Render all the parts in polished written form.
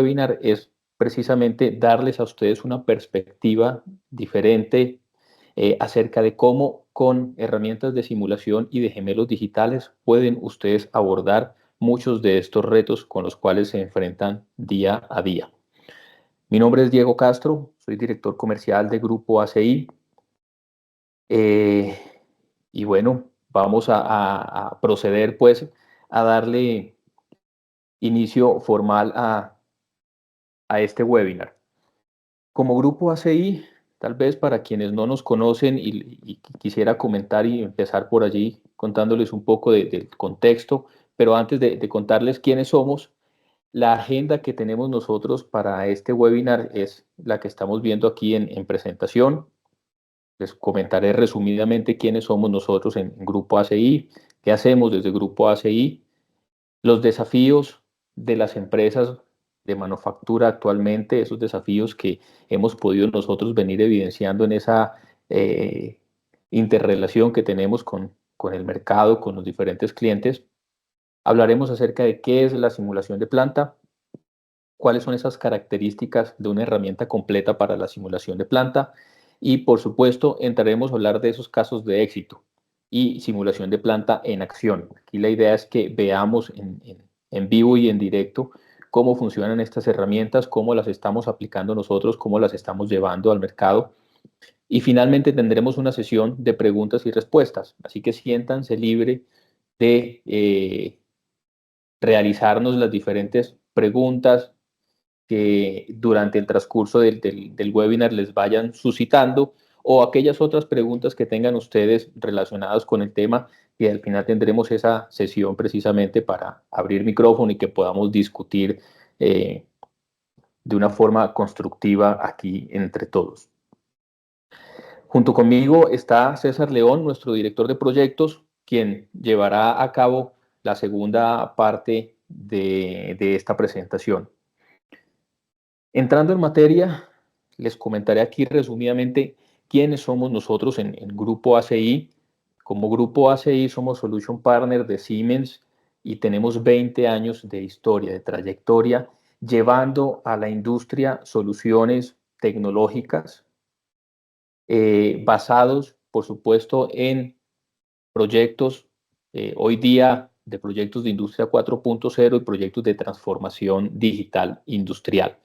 webinar es precisamente darles a ustedes una perspectiva diferente acerca de cómo con herramientas de simulación y de gemelos digitales pueden ustedes abordar muchos de estos retos con los cuales se enfrentan día a día. Mi nombre es Diego Castro, soy director comercial de Grupo ACI. Y bueno, vamos a proceder pues a darle inicio formal a este webinar. Como Grupo ACI, tal vez para quienes no nos conocen y quisiera comentar y empezar por allí contándoles un poco del contexto, pero antes de contarles quiénes somos, la agenda que tenemos nosotros para este webinar es la que estamos viendo aquí en presentación. Les comentaré resumidamente quiénes somos nosotros en Grupo ACI, qué hacemos desde Grupo ACI, los desafíos de las empresas de manufactura actualmente, esos desafíos que hemos podido nosotros venir evidenciando en esa eh, interrelación que tenemos con el mercado, con los diferentes clientes. Hablaremos acerca de qué es la simulación de planta, cuáles son esas características de una herramienta completa para la simulación de planta y, por supuesto, entraremos a hablar de esos casos de éxito y simulación de planta en acción. Aquí la idea es que veamos en vivo y en directo cómo funcionan estas herramientas, cómo las estamos aplicando nosotros, cómo las estamos llevando al mercado. Y finalmente tendremos una sesión de preguntas y respuestas. Así que siéntanse libre de realizarnos las diferentes preguntas que durante el transcurso del webinar les vayan suscitando o aquellas otras preguntas que tengan ustedes relacionadas con el tema, y al final tendremos esa sesión precisamente para abrir micrófono y que podamos discutir de una forma constructiva aquí entre todos. Junto conmigo está César León, nuestro director de proyectos, quien llevará a cabo la segunda parte de esta presentación. Entrando en materia, les comentaré aquí resumidamente quiénes somos nosotros en Grupo ACI. Como Grupo ACI somos Solution Partner de Siemens y tenemos 20 años de historia, de trayectoria, llevando a la industria soluciones tecnológicas basados, por supuesto, en proyectos hoy día de proyectos de industria 4.0 y proyectos de transformación digital industrial.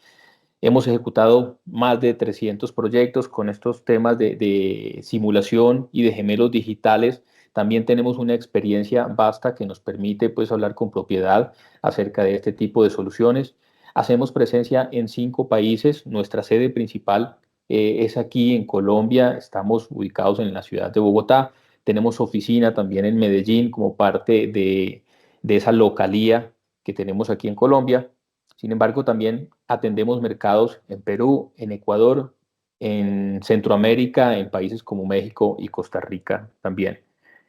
Hemos ejecutado más de 300 proyectos con estos temas de simulación y de gemelos digitales. También tenemos una experiencia vasta que nos permite pues, hablar con propiedad acerca de este tipo de soluciones. Hacemos presencia en 5 países. Nuestra sede principal es aquí en Colombia. Estamos ubicados en la ciudad de Bogotá. Tenemos oficina también en Medellín como parte de esa localía que tenemos aquí en Colombia. Sin embargo, también atendemos mercados en Perú, en Ecuador, en Centroamérica, en países como México y Costa Rica también.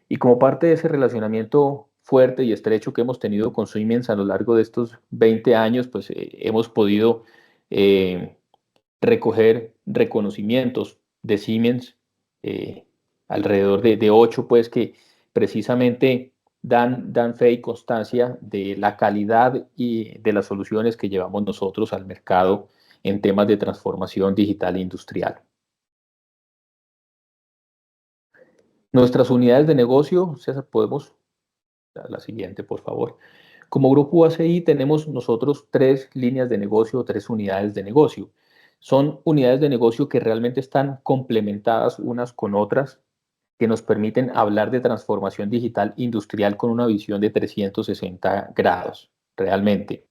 Y como parte de ese relacionamiento fuerte y estrecho que hemos tenido con Siemens a lo largo de estos 20 años, pues hemos podido eh, recoger reconocimientos de Siemens, eh, alrededor de 8, pues que precisamente dan fe y constancia de la calidad y de las soluciones que llevamos nosotros al mercado en temas de transformación digital e industrial. Nuestras unidades de negocio, César, podemos, la siguiente, por favor. Como Grupo ACI tenemos nosotros 3 líneas de negocio, 3 unidades de negocio. Son unidades de negocio que realmente están complementadas unas con otras, que nos permiten hablar de transformación digital industrial con una visión de 360 grados, realmente.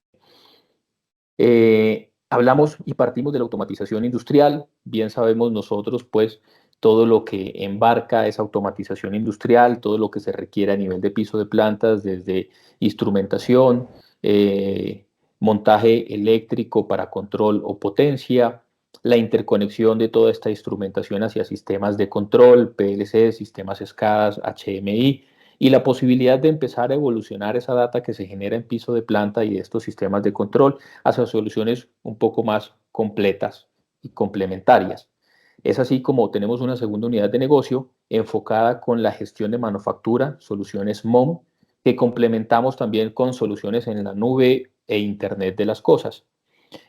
Hablamos y partimos de la automatización industrial. Bien sabemos nosotros, pues, todo lo que embarca esa automatización industrial, todo lo que se requiere a nivel de piso de plantas, desde instrumentación, montaje eléctrico para control o potencia, la interconexión de toda esta instrumentación hacia sistemas de control, PLC, sistemas SCADA, HMI, y la posibilidad de empezar a evolucionar esa data que se genera en piso de planta y de estos sistemas de control hacia soluciones un poco más completas y complementarias. Es así como tenemos una segunda unidad de negocio enfocada con la gestión de manufactura, soluciones MOM, que complementamos también con soluciones en la nube e Internet de las cosas.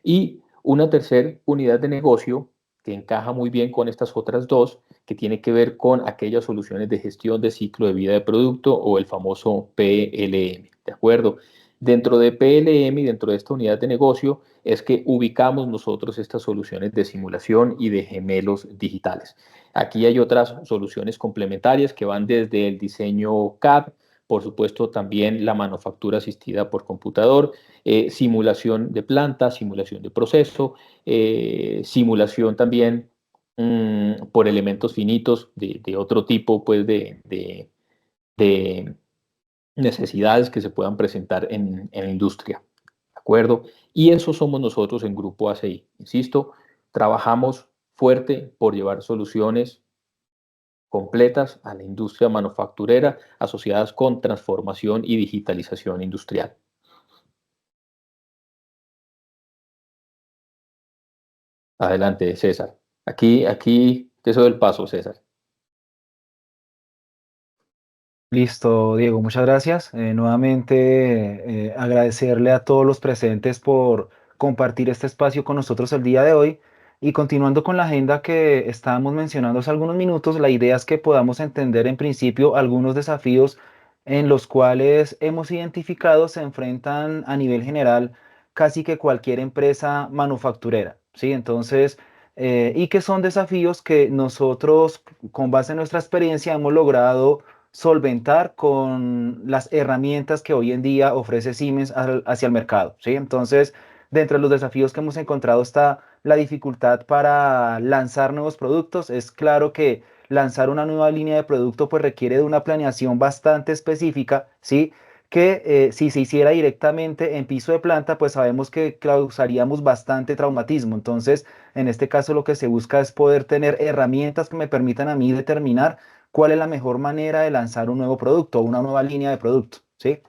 Y una tercera unidad de negocio que encaja muy bien con estas otras dos, que tiene que ver con aquellas soluciones de gestión de ciclo de vida de producto o el famoso PLM, ¿de acuerdo? Dentro de PLM y dentro de esta unidad de negocio es que ubicamos nosotros estas soluciones de simulación y de gemelos digitales. Aquí hay otras soluciones complementarias que van desde el diseño CAD, por supuesto también la manufactura asistida por computador, simulación de planta, simulación de proceso, simulación también por elementos finitos de otro tipo pues, de necesidades que se puedan presentar en la industria. ¿De acuerdo? Y eso somos nosotros en Grupo ACI. Insisto, trabajamos fuerte por llevar soluciones completas a la industria manufacturera asociadas con transformación y digitalización industrial. Adelante, César. Aquí te doy el paso, César. Listo, Diego, muchas gracias. Nuevamente, agradecerle a todos los presentes por compartir este espacio con nosotros el día de hoy. Y continuando con la agenda que estábamos mencionando hace algunos minutos, la idea es que podamos entender en principio algunos desafíos en los cuales hemos identificado se enfrentan a nivel general casi que cualquier empresa manufacturera, ¿sí? Entonces, y que son desafíos que nosotros, con base en nuestra experiencia, hemos logrado solventar con las herramientas que hoy en día ofrece Siemens hacia el mercado, ¿sí? Entonces, dentro de los desafíos que hemos encontrado está la dificultad para lanzar nuevos productos. Es claro que lanzar una nueva línea de producto pues requiere de una planeación bastante específica, ¿sí? Que si se hiciera directamente en piso de planta, pues sabemos que causaríamos bastante traumatismo. Entonces, en este caso lo que se busca es poder tener herramientas que me permitan a mí determinar cuál es la mejor manera de lanzar un nuevo producto o una nueva línea de producto, ¿sí?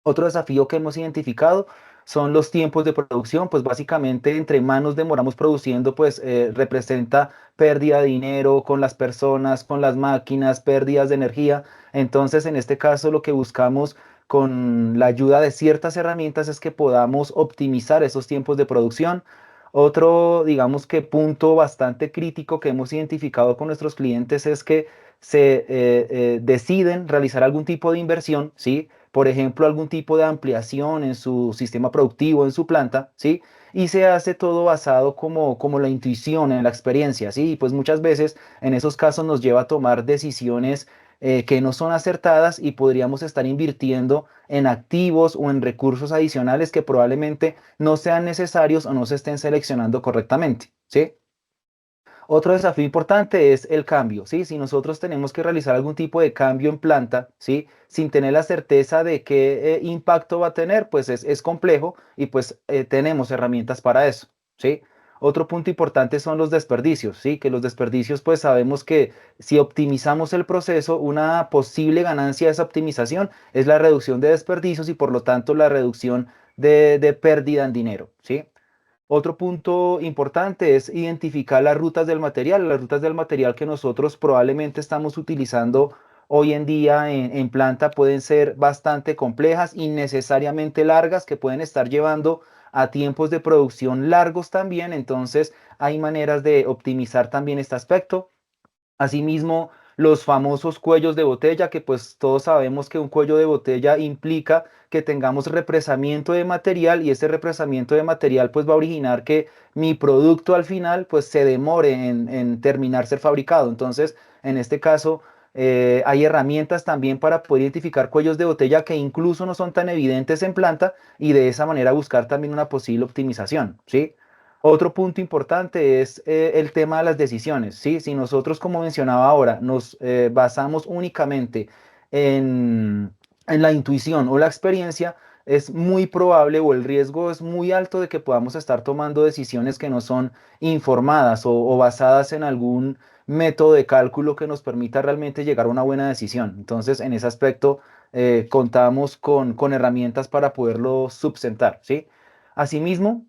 Otro desafío que hemos identificado son los tiempos de producción, pues básicamente entre más nos demoramos produciendo, pues representa pérdida de dinero con las personas, con las máquinas, pérdidas de energía. Entonces, en este caso, lo que buscamos con la ayuda de ciertas herramientas es que podamos optimizar esos tiempos de producción. Otro, digamos que punto bastante crítico que hemos identificado con nuestros clientes es que se deciden realizar algún tipo de inversión, ¿sí? Por ejemplo, algún tipo de ampliación en su sistema productivo, en su planta, ¿sí? Y se hace todo basado como la intuición, en la experiencia, ¿sí? Y pues muchas veces en esos casos nos lleva a tomar decisiones que no son acertadas y podríamos estar invirtiendo en activos o en recursos adicionales que probablemente no sean necesarios o no se estén seleccionando correctamente, ¿sí? Otro desafío importante es el cambio, ¿sí? Si nosotros tenemos que realizar algún tipo de cambio en planta, ¿sí? Sin tener la certeza de qué impacto va a tener, pues es complejo y pues tenemos herramientas para eso, ¿sí? Otro punto importante son los desperdicios, ¿sí? Que los desperdicios, pues sabemos que si optimizamos el proceso, una posible ganancia de esa optimización es la reducción de desperdicios y por lo tanto la reducción de pérdida en dinero, ¿sí? Otro punto importante es identificar las rutas del material. Las rutas del material que nosotros probablemente estamos utilizando hoy en día en planta pueden ser bastante complejas, innecesariamente largas, que pueden estar llevando a tiempos de producción largos también. Entonces hay maneras de optimizar también este aspecto. Asimismo, los famosos cuellos de botella, que pues todos sabemos que un cuello de botella implica que tengamos represamiento de material y ese represamiento de material pues va a originar que mi producto al final pues se demore en terminar ser fabricado. Entonces, en este caso, hay herramientas también para poder identificar cuellos de botella que incluso no son tan evidentes en planta y de esa manera buscar también una posible optimización, ¿sí? Otro punto importante es el tema de las decisiones, ¿sí? Si nosotros, como mencionaba ahora, nos basamos únicamente en, en la intuición o la experiencia, es muy probable o el riesgo es muy alto de que podamos estar tomando decisiones que no son informadas o basadas en algún método de cálculo que nos permita realmente llegar a una buena decisión. Entonces, en ese aspecto, contamos con herramientas para poderlo subsentar, ¿sí? Asimismo,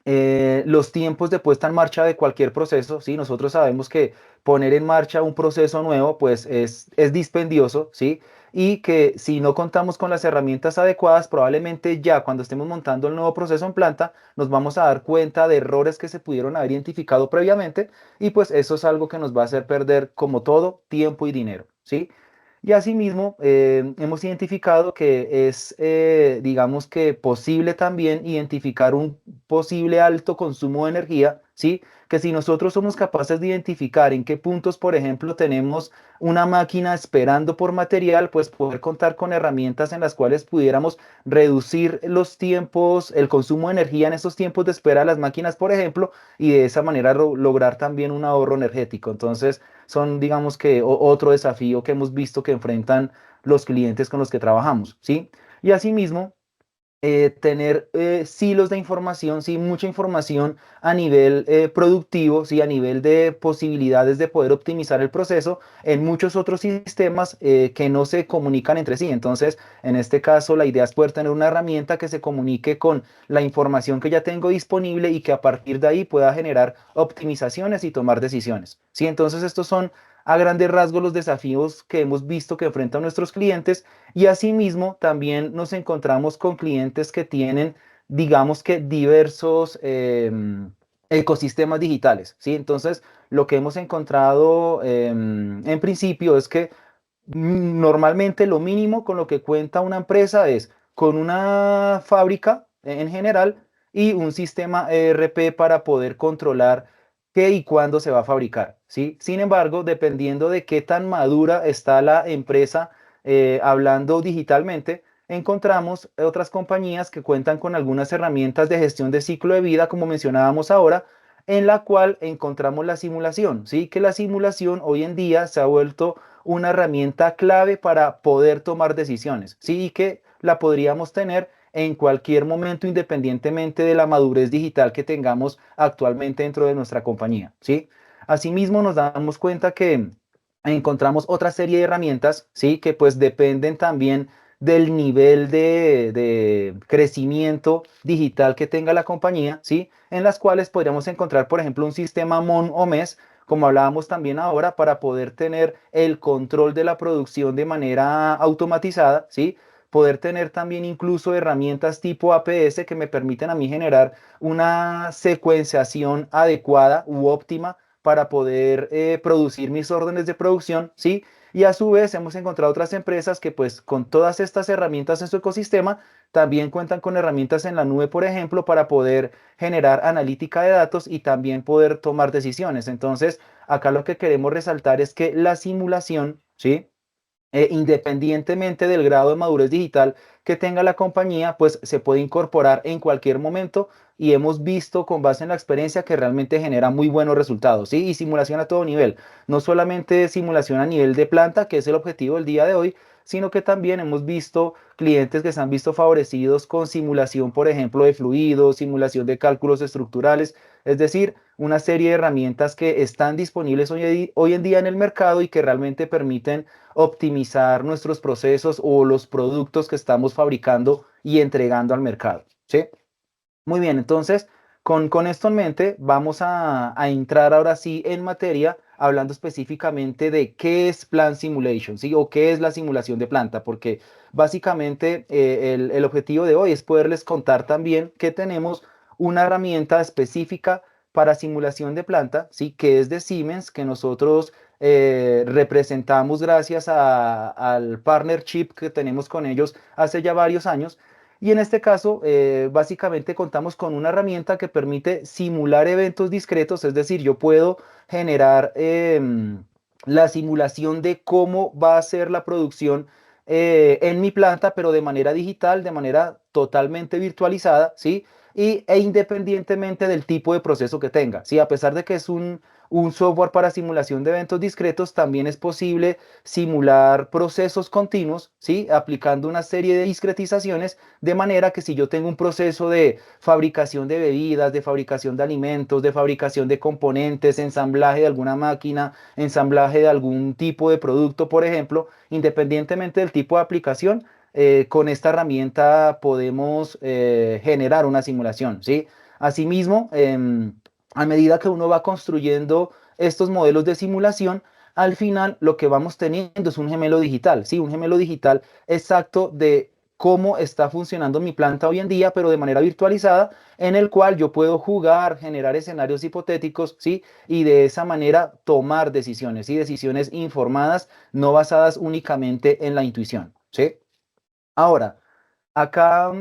los tiempos de puesta en marcha de cualquier proceso, ¿sí? Nosotros sabemos que poner en marcha un proceso nuevo, pues es dispendioso, ¿sí? y que si no contamos con las herramientas adecuadas, probablemente ya cuando estemos montando el nuevo proceso en planta, nos vamos a dar cuenta de errores que se pudieron haber identificado previamente y pues eso es algo que nos va a hacer perder, como todo, tiempo y dinero, ¿sí? Y asimismo, hemos identificado que es, digamos que posible también identificar un posible alto consumo de energía, ¿sí? Que si nosotros somos capaces de identificar en qué puntos, por ejemplo, tenemos una máquina esperando por material, pues poder contar con herramientas en las cuales pudiéramos reducir los tiempos, el consumo de energía en esos tiempos de espera de las máquinas, por ejemplo, y de esa manera lograr también un ahorro energético. Entonces, son, digamos que, otro desafío que hemos visto que enfrentan los clientes con los que trabajamos, ¿sí? Y asimismo, tener silos de información, sí, mucha información a nivel productivo, sí, a nivel de posibilidades de poder optimizar el proceso en muchos otros sistemas que no se comunican entre sí. Entonces, en este caso, la idea es poder tener una herramienta que se comunique con la información que ya tengo disponible y que a partir de ahí pueda generar optimizaciones y tomar decisiones. Sí, entonces estos son a grandes rasgos los desafíos que hemos visto que enfrentan nuestros clientes y asimismo, también nos encontramos con clientes que tienen, digamos que, diversos ecosistemas digitales, ¿sí? Entonces, lo que hemos encontrado en principio es que normalmente lo mínimo con lo que cuenta una empresa es con una fábrica en general y un sistema ERP para poder controlar qué y cuándo se va a fabricar, ¿sí? Sin embargo, dependiendo de qué tan madura está la empresa hablando digitalmente, encontramos otras compañías que cuentan con algunas herramientas de gestión de ciclo de vida, como mencionábamos ahora, en la cual encontramos la simulación, ¿sí? Que la simulación hoy en día se ha vuelto una herramienta clave para poder tomar decisiones, ¿sí? Y que la podríamos tener en cualquier momento independientemente de la madurez digital que tengamos actualmente dentro de nuestra compañía, ¿sí? Asimismo, nos damos cuenta que encontramos otra serie de herramientas, ¿sí? Que pues dependen también del nivel de crecimiento digital que tenga la compañía, ¿sí? En las cuales podríamos encontrar, por ejemplo, un sistema MON o MES, como hablábamos también ahora, para poder tener el control de la producción de manera automatizada, ¿sí? Poder tener también incluso herramientas tipo APS que me permiten a mí generar una secuenciación adecuada u óptima para poder producir mis órdenes de producción, ¿sí? Y a su vez hemos encontrado otras empresas que pues con todas estas herramientas en su ecosistema también cuentan con herramientas en la nube, por ejemplo, para poder generar analítica de datos y también poder tomar decisiones. Entonces, acá lo que queremos resaltar es que la simulación, ¿sí? Independientemente del grado de madurez digital que tenga la compañía, pues se puede incorporar en cualquier momento y hemos visto con base en la experiencia que realmente genera muy buenos resultados, ¿sí? Y simulación a todo nivel, no solamente simulación a nivel de planta, que es el objetivo del día de hoy, sino que también hemos visto clientes que se han visto favorecidos con simulación, por ejemplo, de fluidos, simulación de cálculos estructurales, es decir, una serie de herramientas que están disponibles hoy en día en el mercado y que realmente permiten optimizar nuestros procesos o los productos que estamos fabricando y entregando al mercado, ¿sí? Muy bien, entonces, con esto en mente, vamos a entrar ahora sí en materia, hablando específicamente de qué es Plant Simulation, ¿sí? O qué es la simulación de planta, porque básicamente el objetivo de hoy es poderles contar también que tenemos una herramienta específica para simulación de planta, ¿sí? Que es de Siemens, que nosotros representamos gracias al partnership que tenemos con ellos hace ya varios años. Y en este caso, básicamente contamos con una herramienta que permite simular eventos discretos, es decir, yo puedo generar la simulación de cómo va a ser la producción en mi planta, pero de manera digital, de manera totalmente virtualizada, ¿sí? E independientemente del tipo de proceso que tenga, ¿sí? A pesar de que es un software para simulación de eventos discretos, también es posible simular procesos continuos, ¿sí? Aplicando una serie de discretizaciones de manera que si yo tengo un proceso de fabricación de bebidas, de fabricación de alimentos, de fabricación de componentes, ensamblaje de alguna máquina, ensamblaje de algún tipo de producto, por ejemplo, independientemente del tipo de aplicación, con esta herramienta podemos generar una simulación, ¿sí? Asimismo, a medida que uno va construyendo estos modelos de simulación, al final lo que vamos teniendo es un gemelo digital, ¿sí? Un gemelo digital exacto de cómo está funcionando mi planta hoy en día, pero de manera virtualizada, en el cual yo puedo jugar, generar escenarios hipotéticos, ¿sí? Y de esa manera tomar decisiones, ¿sí? Decisiones informadas, no basadas únicamente en la intuición, ¿sí? Ahora, acá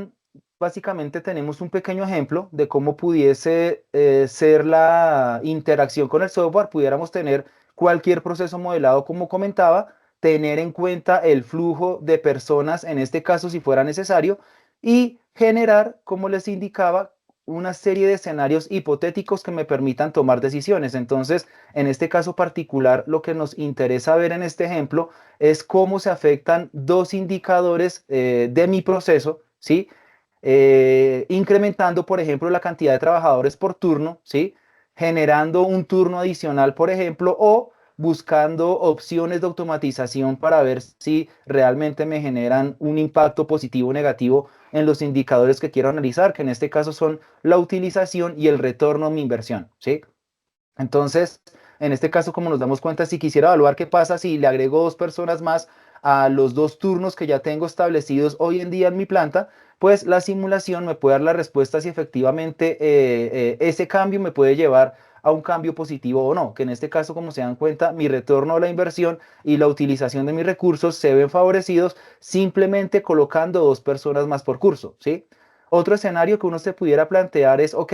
básicamente tenemos un pequeño ejemplo de cómo pudiese ser la interacción con el software. Pudiéramos tener cualquier proceso modelado, como comentaba, tener en cuenta el flujo de personas, en este caso, si fuera necesario, y generar, como les indicaba, una serie de escenarios hipotéticos que me permitan tomar decisiones. Entonces, en este caso particular, lo que nos interesa ver en este ejemplo es cómo se afectan dos indicadores de mi proceso, ¿sí? Incrementando, por ejemplo, la cantidad de trabajadores por turno, ¿sí? Generando un turno adicional, por ejemplo, o buscando opciones de automatización para ver si realmente me generan un impacto positivo o negativo en los indicadores que quiero analizar, que en este caso son la utilización y el retorno a mi inversión, ¿sí? Entonces, en este caso, como nos damos cuenta, si quisiera evaluar qué pasa si le agrego dos personas más a los dos turnos que ya tengo establecidos hoy en día en mi planta, pues la simulación me puede dar la respuesta si efectivamente ese cambio me puede llevar a un cambio positivo o no, que en este caso, como se dan cuenta, mi retorno a la inversión y la utilización de mis recursos se ven favorecidos simplemente colocando dos personas más por curso, ¿sí? Otro escenario que uno se pudiera plantear es, ok,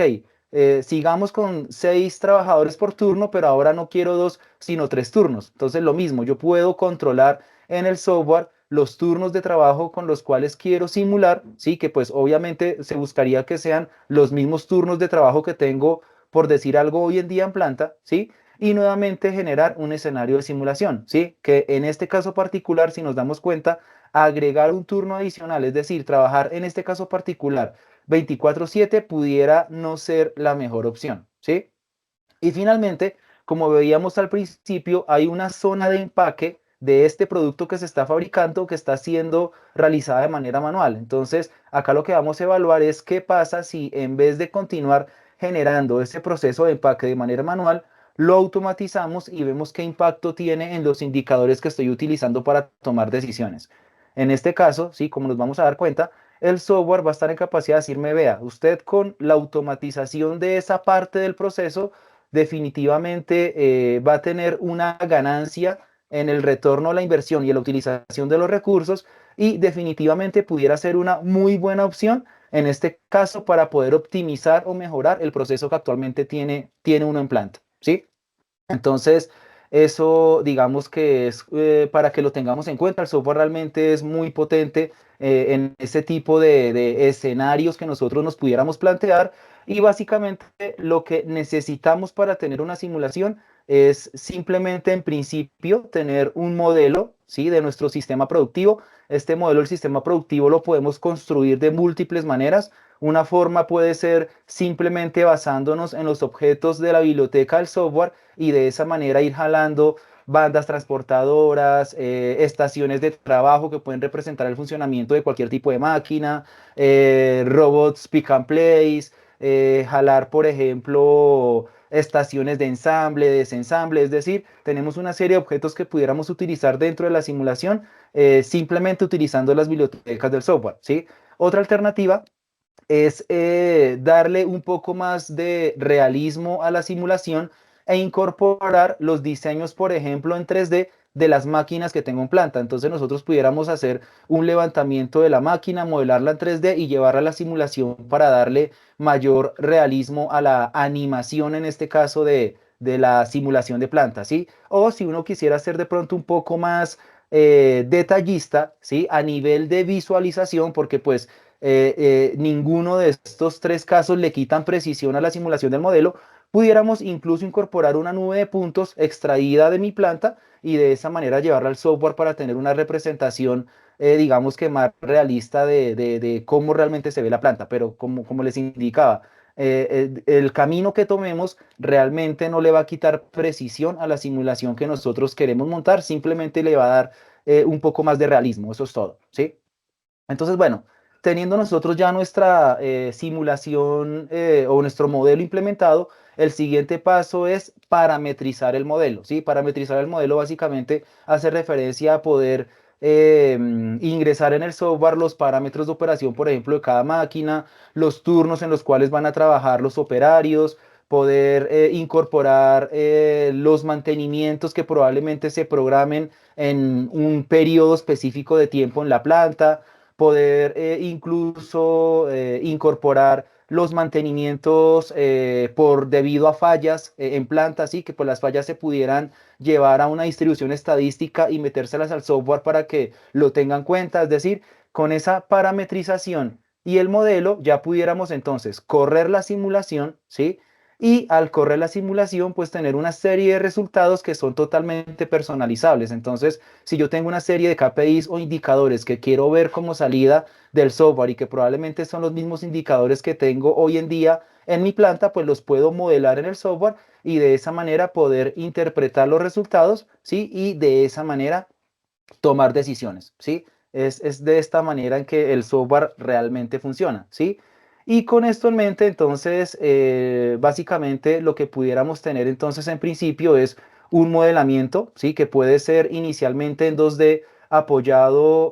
sigamos con 6 trabajadores por turno, pero ahora no quiero dos, sino 3 turnos. Entonces, lo mismo, yo puedo controlar en el software los turnos de trabajo con los cuales quiero simular, sí, que pues obviamente se buscaría que sean los mismos turnos de trabajo que tengo, por decir algo, hoy en día en planta, sí, y nuevamente generar un escenario de simulación, sí, que en este caso particular, si nos damos cuenta, agregar un turno adicional, es decir, trabajar en este caso particular 24/7 pudiera no ser la mejor opción, ¿sí? Y finalmente, como veíamos al principio, hay una zona de empaque de este producto que se está fabricando que está siendo realizada de manera manual. Entonces, acá lo que vamos a evaluar es qué pasa si en vez de continuar generando ese proceso de empaque de manera manual, lo automatizamos y vemos qué impacto tiene en los indicadores que estoy utilizando para tomar decisiones. En este caso, sí, como nos vamos a dar cuenta, el software va a estar en capacidad de decirme, vea, usted con la automatización de esa parte del proceso definitivamente va a tener una ganancia en el retorno a la inversión y en la utilización de los recursos y definitivamente pudiera ser una muy buena opción en este caso para poder optimizar o mejorar el proceso que actualmente tiene uno en planta, ¿sí? Entonces, eso digamos que es para que lo tengamos en cuenta. El software realmente es muy potente en ese tipo de escenarios que nosotros nos pudiéramos plantear y básicamente lo que necesitamos para tener una simulación es simplemente en principio tener un modelo, ¿sí? De nuestro sistema productivo. Este modelo del sistema productivo lo podemos construir de múltiples maneras. Una forma puede ser simplemente basándonos en los objetos de la biblioteca del software y de esa manera ir jalando bandas transportadoras, estaciones de trabajo que pueden representar el funcionamiento de cualquier tipo de máquina, robots pick and place, jalar, por ejemplo, estaciones de ensamble, de desensamble, es decir, tenemos una serie de objetos que pudiéramos utilizar dentro de la simulación simplemente utilizando las bibliotecas del software, ¿sí? Otra alternativa es darle un poco más de realismo a la simulación e incorporar los diseños, por ejemplo, en 3D de las máquinas que tengo en planta. Entonces nosotros pudiéramos hacer un levantamiento de la máquina, modelarla en 3D y llevarla a la simulación para darle mayor realismo a la animación, en este caso de la simulación de planta, ¿sí? O si uno quisiera ser de pronto un poco más detallista, ¿sí? A nivel de visualización, porque pues ninguno de estos 3 casos le quitan precisión a la simulación del modelo, pudiéramos incluso incorporar una nube de puntos extraída de mi planta y de esa manera llevarla al software para tener una representación, digamos que más realista de cómo realmente se ve la planta. Pero como les indicaba, el camino que tomemos realmente no le va a quitar precisión a la simulación que nosotros queremos montar, simplemente le va a dar un poco más de realismo, eso es todo, ¿sí? Entonces, bueno, teniendo nosotros ya nuestra simulación o nuestro modelo implementado, el siguiente paso es parametrizar el modelo, ¿sí? Parametrizar el modelo básicamente hace referencia a poder ingresar en el software los parámetros de operación, por ejemplo, de cada máquina, los turnos en los cuales van a trabajar los operarios, poder incorporar los mantenimientos que probablemente se programen en un periodo específico de tiempo en la planta, poder incluso incorporar los mantenimientos por debido a fallas en planta, así que pues las fallas se pudieran llevar a una distribución estadística y metérselas al software para que lo tengan en cuenta, es decir, con esa parametrización y el modelo ya pudiéramos entonces correr la simulación, ¿sí? Y al correr la simulación, pues tener una serie de resultados que son totalmente personalizables. Entonces, si yo tengo una serie de KPIs o indicadores que quiero ver como salida del software y que probablemente son los mismos indicadores que tengo hoy en día en mi planta, pues los puedo modelar en el software y de esa manera poder interpretar los resultados, ¿sí? Y de esa manera tomar decisiones, ¿sí? Es de esta manera en que el software realmente funciona, ¿sí? Y con esto en mente, entonces, básicamente lo que pudiéramos tener entonces en principio es un modelamiento, ¿sí? Que puede ser inicialmente en 2D apoyado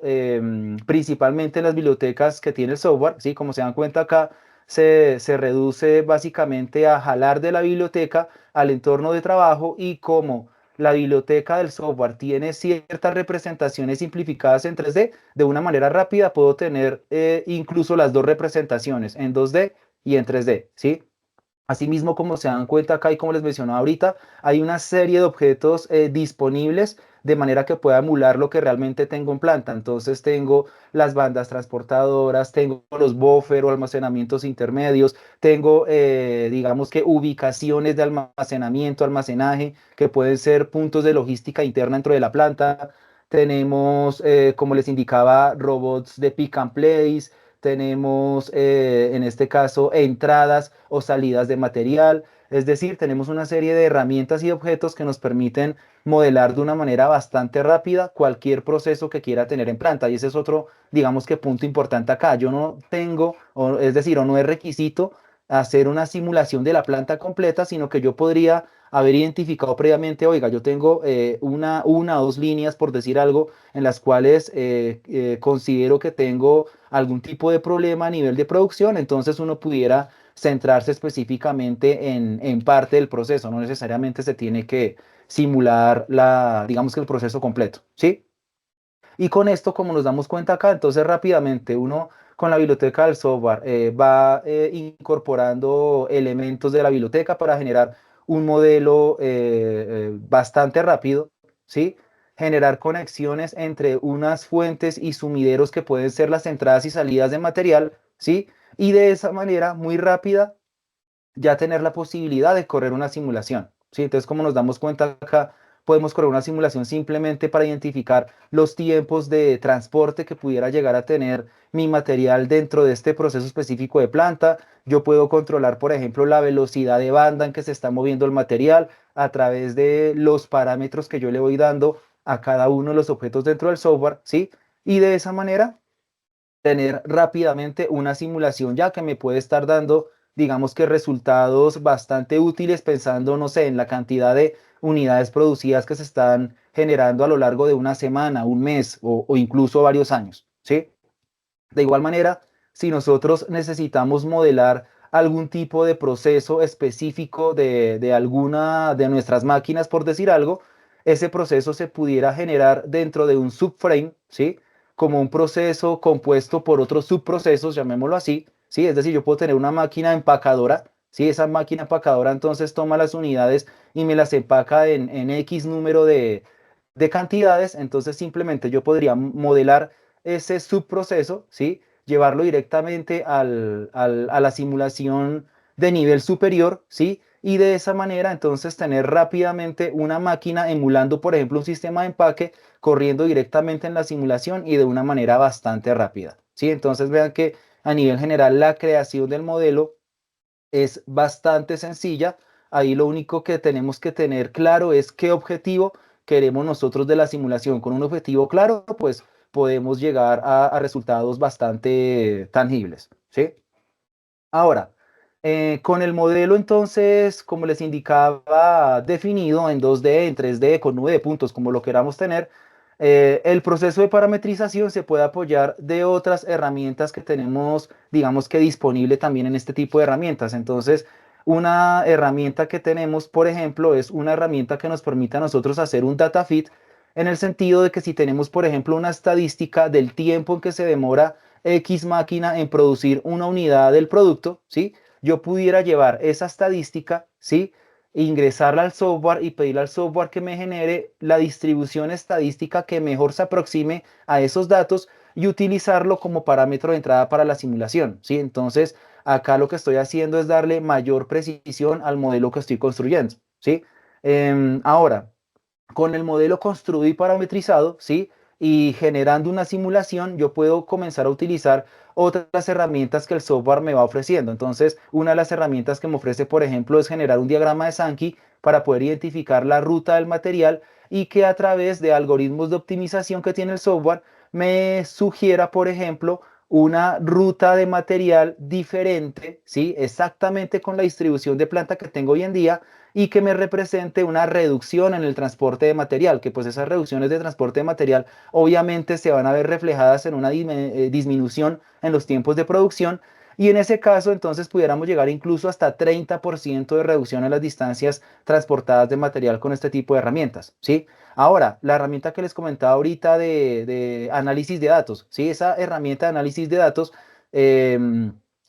principalmente en las bibliotecas que tiene el software, ¿sí? Como se dan cuenta acá, se reduce básicamente a jalar de la biblioteca al entorno de trabajo y como la biblioteca del software tiene ciertas representaciones simplificadas en 3D, de una manera rápida puedo tener incluso las dos representaciones en 2D y en 3D, ¿sí? Asimismo, como se dan cuenta acá y como les mencionaba ahorita, hay una serie de objetos disponibles de manera que pueda emular lo que realmente tengo en planta. Entonces tengo las bandas transportadoras, tengo los buffer o almacenamientos intermedios, tengo, digamos que ubicaciones de almacenamiento, almacenaje, que pueden ser puntos de logística interna dentro de la planta. Tenemos, como les indicaba, robots de pick and place, tenemos en este caso entradas o salidas de material, es decir, tenemos una serie de herramientas y objetos que nos permiten modelar de una manera bastante rápida cualquier proceso que quiera tener en planta. Y ese es otro, digamos que punto importante acá. Yo no tengo, es decir, o no es requisito hacer una simulación de la planta completa, sino que yo podría haber identificado previamente, oiga, yo tengo una o dos líneas, por decir algo, en las cuales considero que tengo algún tipo de problema a nivel de producción, entonces uno pudiera centrarse específicamente en parte del proceso, no necesariamente se tiene que simular digamos que el proceso completo, ¿sí? Y con esto, como nos damos cuenta acá, entonces rápidamente uno con la biblioteca del software va incorporando elementos de la biblioteca para generar un modelo bastante rápido, ¿sí? Generar conexiones entre unas fuentes y sumideros que pueden ser las entradas y salidas de material, ¿sí? Y de esa manera, muy rápida, ya tener la posibilidad de correr una simulación, ¿sí? Entonces, como nos damos cuenta acá, podemos correr una simulación simplemente para identificar los tiempos de transporte que pudiera llegar a tener mi material dentro de este proceso específico de planta. Yo puedo controlar, por ejemplo, la velocidad de banda en que se está moviendo el material a través de los parámetros que yo le voy dando a cada uno de los objetos dentro del software, ¿sí? Y de esa manera tener rápidamente una simulación ya que me puede estar dando, digamos que resultados bastante útiles pensando, no sé, en la cantidad de unidades producidas que se están generando a lo largo de una semana, un mes o incluso varios años, ¿sí? De igual manera, si nosotros necesitamos modelar algún tipo de proceso específico de alguna de nuestras máquinas, por decir algo, ese proceso se pudiera generar dentro de un subframe, ¿sí? Como un proceso compuesto por otros subprocesos, llamémoslo así, ¿sí? Es decir, yo puedo tener una máquina empacadora, ¿sí? Esa máquina empacadora entonces toma las unidades y me las empaca en X número de cantidades, entonces simplemente yo podría modelar ese subproceso, ¿sí? Llevarlo directamente a la simulación de nivel superior, ¿sí? Y de esa manera entonces tener rápidamente una máquina emulando, por ejemplo, un sistema de empaque corriendo directamente en la simulación y de una manera bastante rápida, ¿sí? Entonces vean que a nivel general la creación del modelo es bastante sencilla. Ahí lo único que tenemos que tener claro es qué objetivo queremos nosotros de la simulación. Con un objetivo claro, pues podemos llegar a resultados bastante tangibles, ¿sí? Ahora, con el modelo entonces, como les indicaba, definido en 2D, en 3D, con nube de puntos, como lo queramos tener, el proceso de parametrización se puede apoyar de otras herramientas que tenemos, digamos que disponible también en este tipo de herramientas. Entonces, una herramienta que tenemos, por ejemplo, es una herramienta que nos permite a nosotros hacer un data feed en el sentido de que si tenemos, por ejemplo, una estadística del tiempo en que se demora X máquina en producir una unidad del producto, ¿sí? Yo pudiera llevar esa estadística, ¿sí? Ingresarla al software y pedirle al software que me genere la distribución estadística que mejor se aproxime a esos datos y utilizarlo como parámetro de entrada para la simulación, ¿sí? Entonces, acá lo que estoy haciendo es darle mayor precisión al modelo que estoy construyendo, ¿sí? Ahora, con el modelo construido y parametrizado, ¿sí? Y generando una simulación, yo puedo comenzar a utilizar otras herramientas que el software me va ofreciendo. Entonces, una de las herramientas que me ofrece, por ejemplo, es generar un diagrama de Sankey para poder identificar la ruta del material y que a través de algoritmos de optimización que tiene el software me sugiera, por ejemplo, una ruta de material diferente, ¿sí? Exactamente con la distribución de planta que tengo hoy en día y que me represente una reducción en el transporte de material, que pues esas reducciones de transporte de material obviamente se van a ver reflejadas en una disminución en los tiempos de producción y en ese caso entonces pudiéramos llegar incluso hasta 30% de reducción en las distancias transportadas de material con este tipo de herramientas, ¿sí? Ahora, la herramienta que les comentaba ahorita de análisis de datos, ¿sí? Esa herramienta de análisis de datos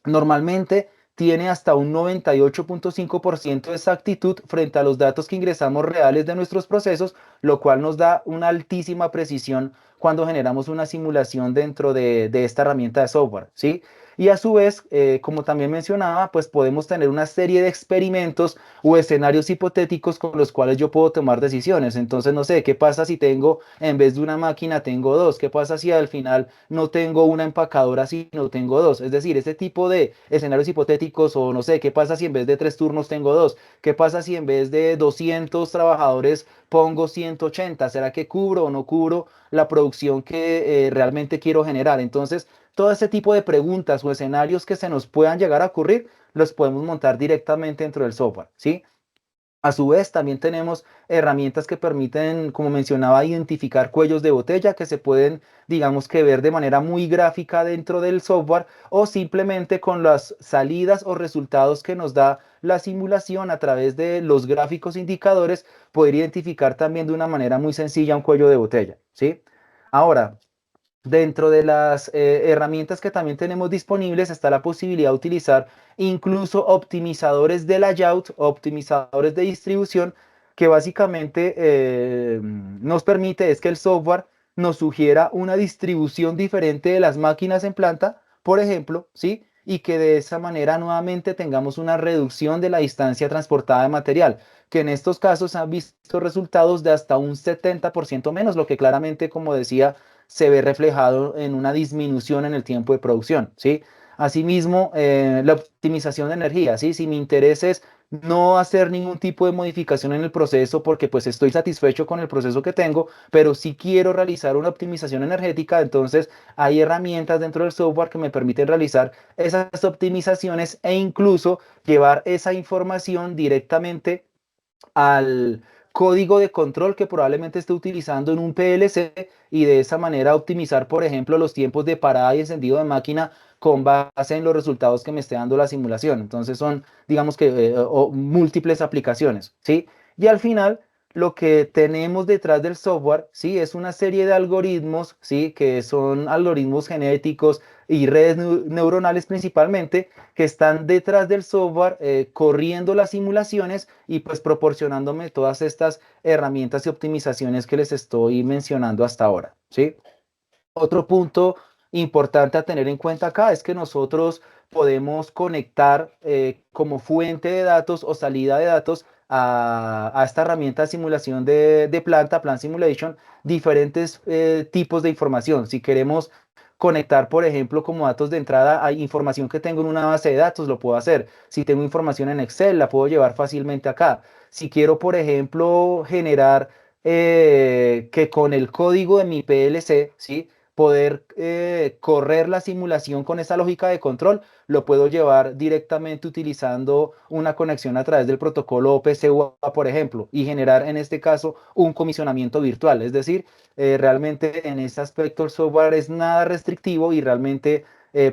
normalmente tiene hasta un 98.5% de exactitud frente a los datos que ingresamos reales de nuestros procesos, lo cual nos da una altísima precisión cuando generamos una simulación dentro de esta herramienta de software, ¿sí? Y a su vez, como también mencionaba, pues podemos tener una serie de experimentos o escenarios hipotéticos con los cuales yo puedo tomar decisiones. Entonces, no sé, ¿qué pasa si tengo, en vez de una máquina, tengo dos? ¿Qué pasa si al final no tengo una empacadora, sino tengo dos? Es decir, este tipo de escenarios hipotéticos o no sé, ¿qué pasa si en vez de 3 turnos tengo dos? ¿Qué pasa si en vez de 200 trabajadores pongo 180? ¿Será que cubro o no cubro la producción que realmente quiero generar? Entonces, todo ese tipo de preguntas o escenarios que se nos puedan llegar a ocurrir, los podemos montar directamente dentro del software, ¿sí? A su vez, también tenemos herramientas que permiten, como mencionaba, identificar cuellos de botella que se pueden, digamos que ver de manera muy gráfica dentro del software o simplemente con las salidas o resultados que nos da la simulación a través de los gráficos indicadores, poder identificar también de una manera muy sencilla un cuello de botella, ¿sí? Ahora, dentro de las herramientas que también tenemos disponibles está la posibilidad de utilizar incluso optimizadores de layout, optimizadores de distribución, que básicamente nos permite es que el software nos sugiera una distribución diferente de las máquinas en planta, por ejemplo, ¿sí? Y que de esa manera nuevamente tengamos una reducción de la distancia transportada de material, que en estos casos han visto resultados de hasta un 70% menos, lo que claramente, como decía, se ve reflejado en una disminución en el tiempo de producción, ¿sí? Asimismo, la optimización de energía, ¿sí? Si mi interés es no hacer ningún tipo de modificación en el proceso porque pues estoy satisfecho con el proceso que tengo, pero si quiero realizar una optimización energética, entonces hay herramientas dentro del software que me permiten realizar esas optimizaciones e incluso llevar esa información directamente al código de control que probablemente esté utilizando en un PLC y de esa manera optimizar, por ejemplo, los tiempos de parada y encendido de máquina con base en los resultados que me esté dando la simulación. Entonces son, digamos que, múltiples aplicaciones, ¿sí? Y al final, lo que tenemos detrás del software, ¿sí? Es una serie de algoritmos, ¿sí? Que son algoritmos genéticos y redes neuronales principalmente, que están detrás del software corriendo las simulaciones y pues proporcionándome todas estas herramientas y optimizaciones que les estoy mencionando hasta ahora, ¿sí? Otro punto importante a tener en cuenta acá es que nosotros podemos conectar como fuente de datos o salida de datos a esta herramienta de simulación de planta, Plant Simulation, diferentes tipos de información. Si queremos conectar, por ejemplo, como datos de entrada a información que tengo en una base de datos, lo puedo hacer. Si tengo información en Excel, la puedo llevar fácilmente acá. Si quiero, por ejemplo, generar que con el código de mi PLC, ¿sí? poder correr la simulación con esa lógica de control, lo puedo llevar directamente utilizando una conexión a través del protocolo OPC-UA, por ejemplo, y generar en este caso un comisionamiento virtual. Es decir, realmente en ese aspecto el software es nada restrictivo y realmente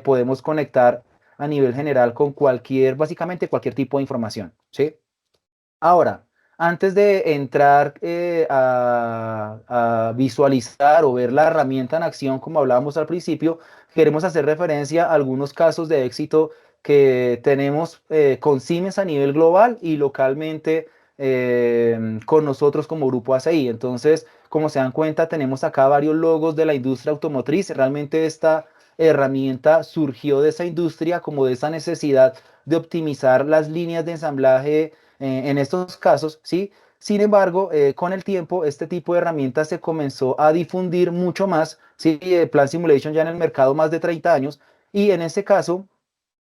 podemos conectar a nivel general con cualquier, básicamente cualquier tipo de información, ¿sí? Ahora, antes de entrar a visualizar o ver la herramienta en acción, como hablábamos al principio, queremos hacer referencia a algunos casos de éxito que tenemos con Siemens a nivel global y localmente con nosotros como Grupo ACI. Entonces, como se dan cuenta, tenemos acá varios logos de la industria automotriz. Realmente esta herramienta surgió de esa industria como de esa necesidad de optimizar las líneas de ensamblaje en estos casos, ¿sí? Sin embargo, con el tiempo, este tipo de herramientas se comenzó a difundir mucho más, ¿sí? Plan Simulation ya en el mercado más de 30 años, y en este caso,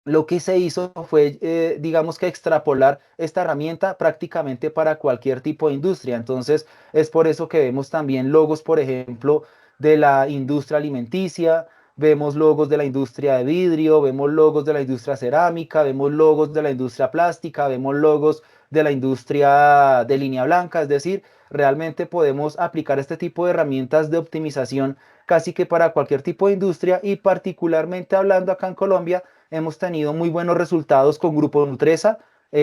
lo que se hizo fue, digamos que extrapolar esta herramienta prácticamente para cualquier tipo de industria. Entonces, es por eso que vemos también logos, por ejemplo, de la industria alimenticia, vemos logos de la industria de vidrio, vemos logos de la industria cerámica, vemos logos de la industria plástica, vemos logos de la industria de línea blanca. Es decir, realmente podemos aplicar este tipo de herramientas de optimización casi que para cualquier tipo de industria y particularmente hablando acá en Colombia hemos tenido muy buenos resultados con Grupo Nutresa,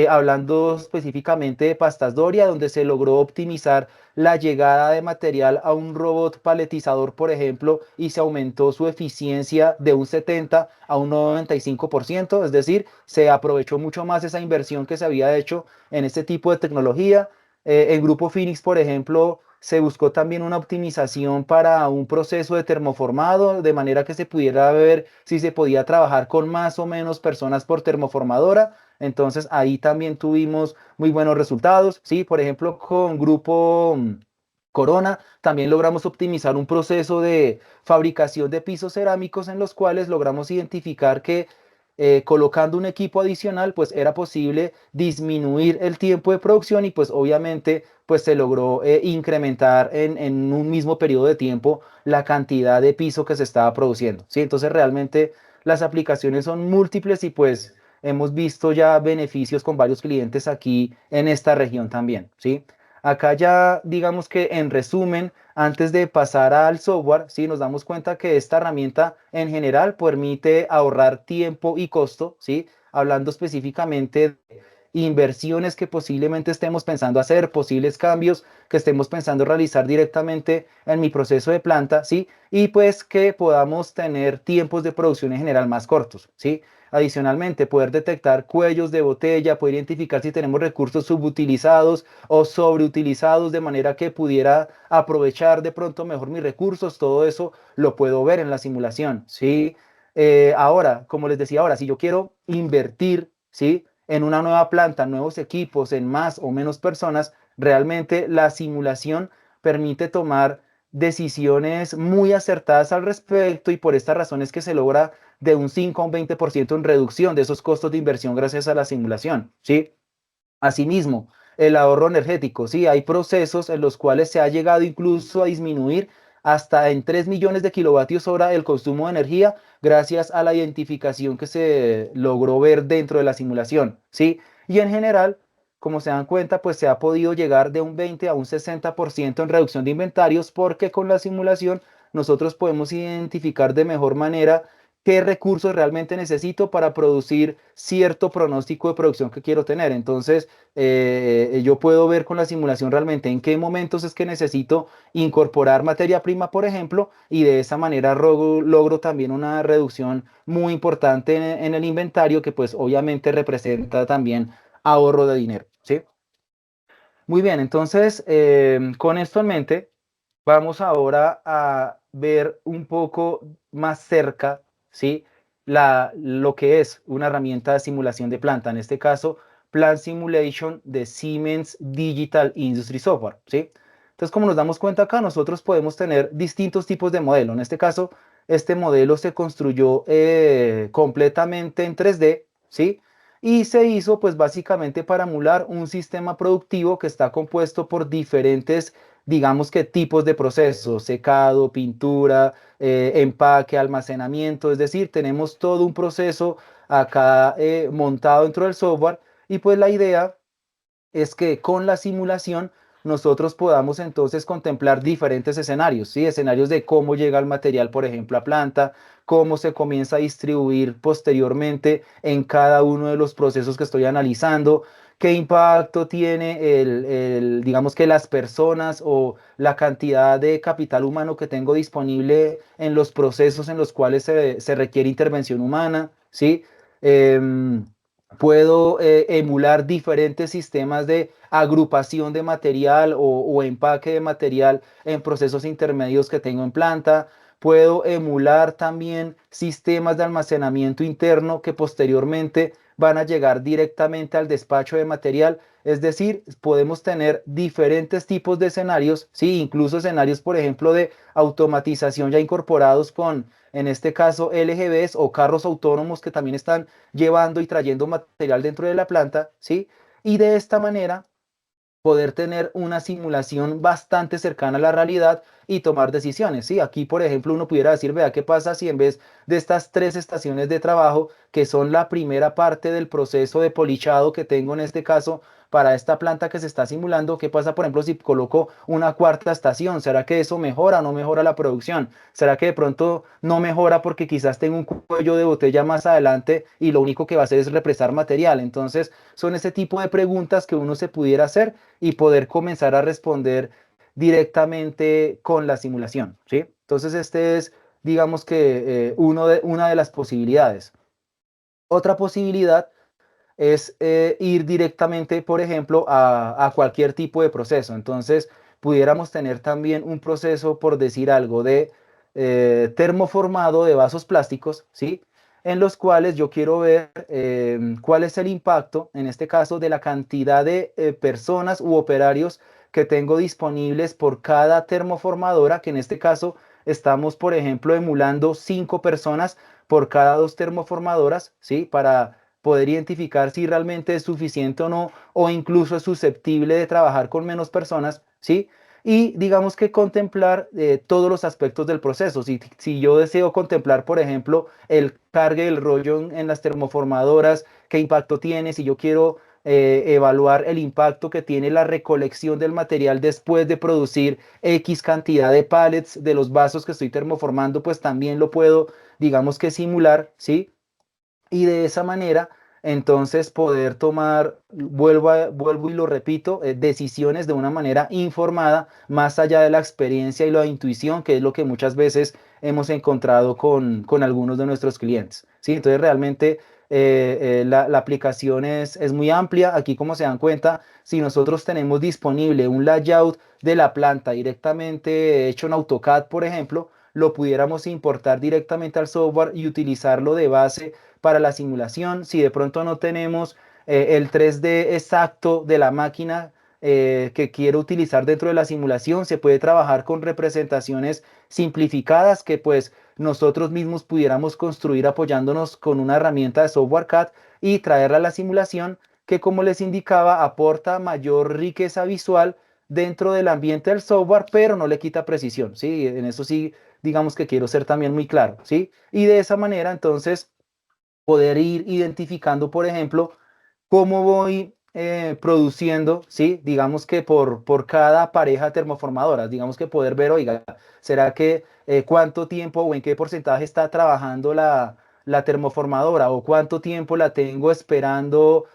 hablando específicamente de pastas Doria, donde se logró optimizar la llegada de material a un robot paletizador, por ejemplo, y se aumentó su eficiencia de un 70 a un 95%, es decir, se aprovechó mucho más esa inversión que se había hecho en este tipo de tecnología. En Grupo Phoenix, por ejemplo, se buscó también una optimización para un proceso de termoformado, de manera que se pudiera ver si se podía trabajar con más o menos personas por termoformadora. Entonces ahí también tuvimos muy buenos resultados. Sí, por ejemplo, con Grupo Corona también logramos optimizar un proceso de fabricación de pisos cerámicos en los cuales logramos identificar que colocando un equipo adicional, pues era posible disminuir el tiempo de producción y pues obviamente pues se logró incrementar en un mismo periodo de tiempo la cantidad de piso que se estaba produciendo, ¿sí? Entonces realmente las aplicaciones son múltiples y pues hemos visto ya beneficios con varios clientes aquí en esta región también, ¿sí? Acá ya digamos que en resumen, antes de pasar al software, ¿sí? Nos damos cuenta que esta herramienta en general permite ahorrar tiempo y costo, ¿sí? Hablando específicamente de inversiones que posiblemente estemos pensando hacer, posibles cambios que estemos pensando realizar directamente en mi proceso de planta, ¿sí? Y pues que podamos tener tiempos de producción en general más cortos, ¿sí? Adicionalmente, poder detectar cuellos de botella, poder identificar si tenemos recursos subutilizados o sobreutilizados de manera que pudiera aprovechar de pronto mejor mis recursos, todo eso lo puedo ver en la simulación, ¿sí? Ahora, como les decía ahora, si yo quiero invertir, ¿sí? En una nueva planta, nuevos equipos, en más o menos personas, realmente la simulación permite tomar decisiones muy acertadas al respecto y por esta razón es que se logra de un 5 a un 20% en reducción de esos costos de inversión gracias a la simulación, ¿sí? Asimismo, el ahorro energético, ¿sí? Hay procesos en los cuales se ha llegado incluso a disminuir hasta en 3 millones de kilovatios hora el consumo de energía gracias a la identificación que se logró ver dentro de la simulación, ¿sí? Y en general, como se dan cuenta, pues se ha podido llegar de un 20 a un 60% en reducción de inventarios porque con la simulación nosotros podemos identificar de mejor manera qué recursos realmente necesito para producir cierto pronóstico de producción que quiero tener. Entonces, yo puedo ver con la simulación realmente en qué momentos es que necesito incorporar materia prima, por ejemplo, y de esa manera logro también una reducción muy importante en el inventario que pues obviamente representa también ahorro de dinero, ¿sí? Muy bien, entonces con esto en mente, vamos ahora a ver un poco más cerca, ¿sí? Lo que es una herramienta de simulación de planta, en este caso, Plant Simulation de Siemens Digital Industry Software, ¿sí? Entonces, como nos damos cuenta acá, nosotros podemos tener distintos tipos de modelo. En este caso, este modelo se construyó completamente en 3D, ¿sí? Y se hizo pues básicamente para emular un sistema productivo que está compuesto por diferentes digamos que tipos de procesos, secado, pintura, empaque, almacenamiento, es decir, tenemos todo un proceso acá montado dentro del software y pues la idea es que con la simulación nosotros podamos entonces contemplar diferentes escenarios, ¿sí? Escenarios de cómo llega el material, por ejemplo, a planta, cómo se comienza a distribuir posteriormente en cada uno de los procesos que estoy analizando, qué impacto tiene digamos que las personas o la cantidad de capital humano que tengo disponible en los procesos en los cuales se requiere intervención humana, ¿sí? Em, Puedo emular diferentes sistemas de agrupación de material o empaque de material en procesos intermedios que tengo en planta. Puedo emular también sistemas de almacenamiento interno que posteriormente van a llegar directamente al despacho de material. Es decir, podemos tener diferentes tipos de escenarios, sí, incluso escenarios, por ejemplo, de automatización ya incorporados con, en este caso, LGVs o carros autónomos que también están llevando y trayendo material dentro de la planta, ¿sí? Y de esta manera poder tener una simulación bastante cercana a la realidad y tomar decisiones, ¿sí? Aquí, por ejemplo, uno pudiera decir, vea, ¿qué pasa si en vez de estas 3 estaciones de trabajo, que son la primera parte del proceso de polichado que tengo en este caso para esta planta que se está simulando, qué pasa, por ejemplo, si coloco una cuarta estación? ¿Será que eso mejora o no mejora la producción? ¿Será que de pronto no mejora porque quizás tengo un cuello de botella más adelante y lo único que va a hacer es represar material? Entonces, son ese tipo de preguntas que uno se pudiera hacer y poder comenzar a responder directamente con la simulación, ¿sí? Entonces, este es, digamos que, una de las posibilidades. Otra posibilidad es ir directamente, por ejemplo, a cualquier tipo de proceso. Entonces, pudiéramos tener también un proceso, por decir algo, de termoformado de vasos plásticos, ¿sí? En los cuales yo quiero ver cuál es el impacto, en este caso, de la cantidad de personas u operarios que tengo disponibles por cada termoformadora, que en este caso estamos, por ejemplo, emulando 5 personas por cada 2 termoformadoras, ¿sí? Para poder identificar si realmente es suficiente o no, o incluso es susceptible de trabajar con menos personas, ¿sí? Y digamos que contemplar todos los aspectos del proceso. Si yo deseo contemplar, por ejemplo, el cargue del rollo en las termoformadoras, qué impacto tiene, si yo quiero evaluar el impacto que tiene la recolección del material después de producir X cantidad de pallets de los vasos que estoy termoformando, pues también lo puedo, digamos que simular, ¿sí? Y de esa manera, entonces poder tomar, vuelvo y lo repito, decisiones de una manera informada, más allá de la experiencia y la intuición, que es lo que muchas veces hemos encontrado con algunos de nuestros clientes. ¿Sí? Entonces realmente la aplicación es muy amplia. Aquí, como se dan cuenta, si nosotros tenemos disponible un layout de la planta directamente hecho en AutoCAD, por ejemplo, lo pudiéramos importar directamente al software y utilizarlo de base para la simulación. Si de pronto no tenemos el 3D exacto de la máquina que quiero utilizar dentro de la simulación, se puede trabajar con representaciones simplificadas que pues nosotros mismos pudiéramos construir apoyándonos con una herramienta de software CAD y traerla a la simulación que, como les indicaba, aporta mayor riqueza visual dentro del ambiente del software, pero no le quita precisión, ¿sí? En eso sí, digamos que quiero ser también muy claro, ¿sí? Y de esa manera, entonces, poder ir identificando, por ejemplo, cómo voy produciendo, ¿sí? Digamos que por cada pareja termoformadora, digamos que poder ver, oiga, ¿será que cuánto tiempo o en qué porcentaje está trabajando la termoformadora o cuánto tiempo la tengo esperando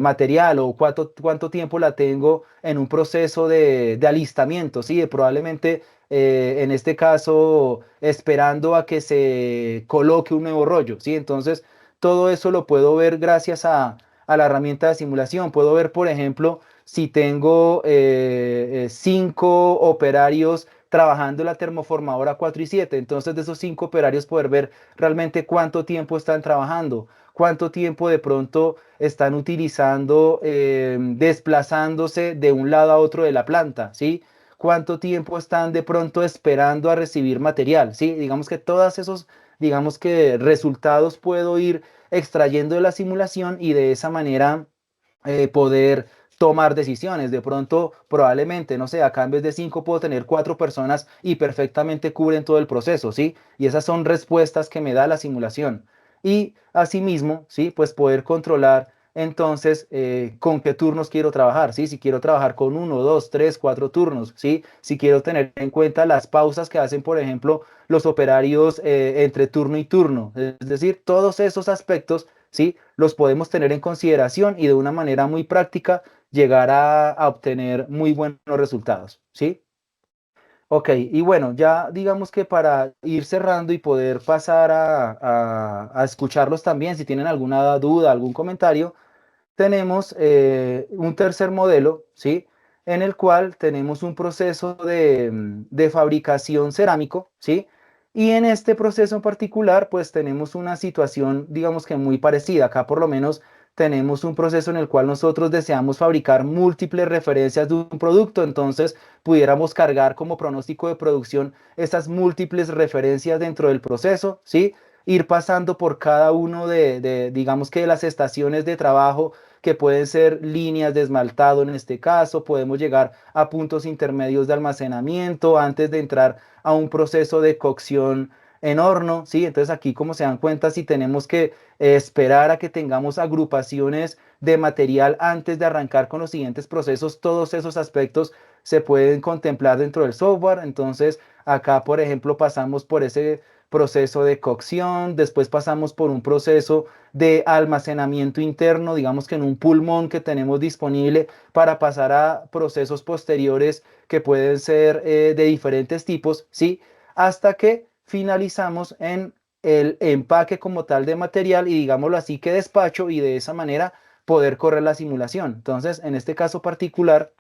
material o cuánto tiempo la tengo en un proceso de alistamiento, ¿sí? Probablemente en este caso esperando a que se coloque un nuevo rollo, ¿sí? Entonces, todo eso lo puedo ver gracias a la herramienta de simulación. Puedo ver, por ejemplo, si tengo 5 operarios trabajando la termoformadora 4 y 7. Entonces, de esos 5 operarios, poder ver realmente cuánto tiempo están trabajando, cuánto tiempo de pronto están utilizando, desplazándose de un lado a otro de la planta, ¿sí? Cuánto tiempo están de pronto esperando a recibir material, ¿sí? Digamos que todos esos, digamos que resultados puedo ir extrayendo de la simulación y de esa manera poder tomar decisiones. De pronto, probablemente, no sé, acá en vez de 5 puedo tener 4 personas y perfectamente cubren todo el proceso, ¿sí? Y esas son respuestas que me da la simulación. Y asimismo, ¿sí? Pues poder controlar entonces con qué turnos quiero trabajar, ¿sí? Si quiero trabajar con uno, dos, tres, cuatro turnos, ¿sí? Si quiero tener en cuenta las pausas que hacen, por ejemplo, los operarios entre turno y turno. Es decir, todos esos aspectos, ¿sí? Los podemos tener en consideración y de una manera muy práctica llegar a obtener muy buenos resultados, ¿sí? Ok, y bueno, ya digamos que para ir cerrando y poder pasar a escucharlos también, si tienen alguna duda, algún comentario, tenemos un tercer modelo, ¿sí? En el cual tenemos un proceso de fabricación cerámico, ¿sí? Y en este proceso en particular, pues tenemos una situación, digamos que muy parecida. Acá por lo menos tenemos un proceso en el cual nosotros deseamos fabricar múltiples referencias de un producto, entonces pudiéramos cargar como pronóstico de producción estas múltiples referencias dentro del proceso, ¿sí? Ir pasando por cada uno digamos que de las estaciones de trabajo que pueden ser líneas de esmaltado en este caso, podemos llegar a puntos intermedios de almacenamiento antes de entrar a un proceso de cocción en horno, ¿sí? Entonces aquí como se dan cuenta, si tenemos que esperar a que tengamos agrupaciones de material antes de arrancar con los siguientes procesos, todos esos aspectos se pueden contemplar dentro del software. Entonces acá, por ejemplo, pasamos por ese proceso de cocción, después pasamos por un proceso de almacenamiento interno, digamos que en un pulmón que tenemos disponible para pasar a procesos posteriores que pueden ser de diferentes tipos, ¿sí? Hasta que finalizamos en el empaque como tal de material y digámoslo así que despacho y de esa manera poder correr la simulación. Entonces, en este caso particular,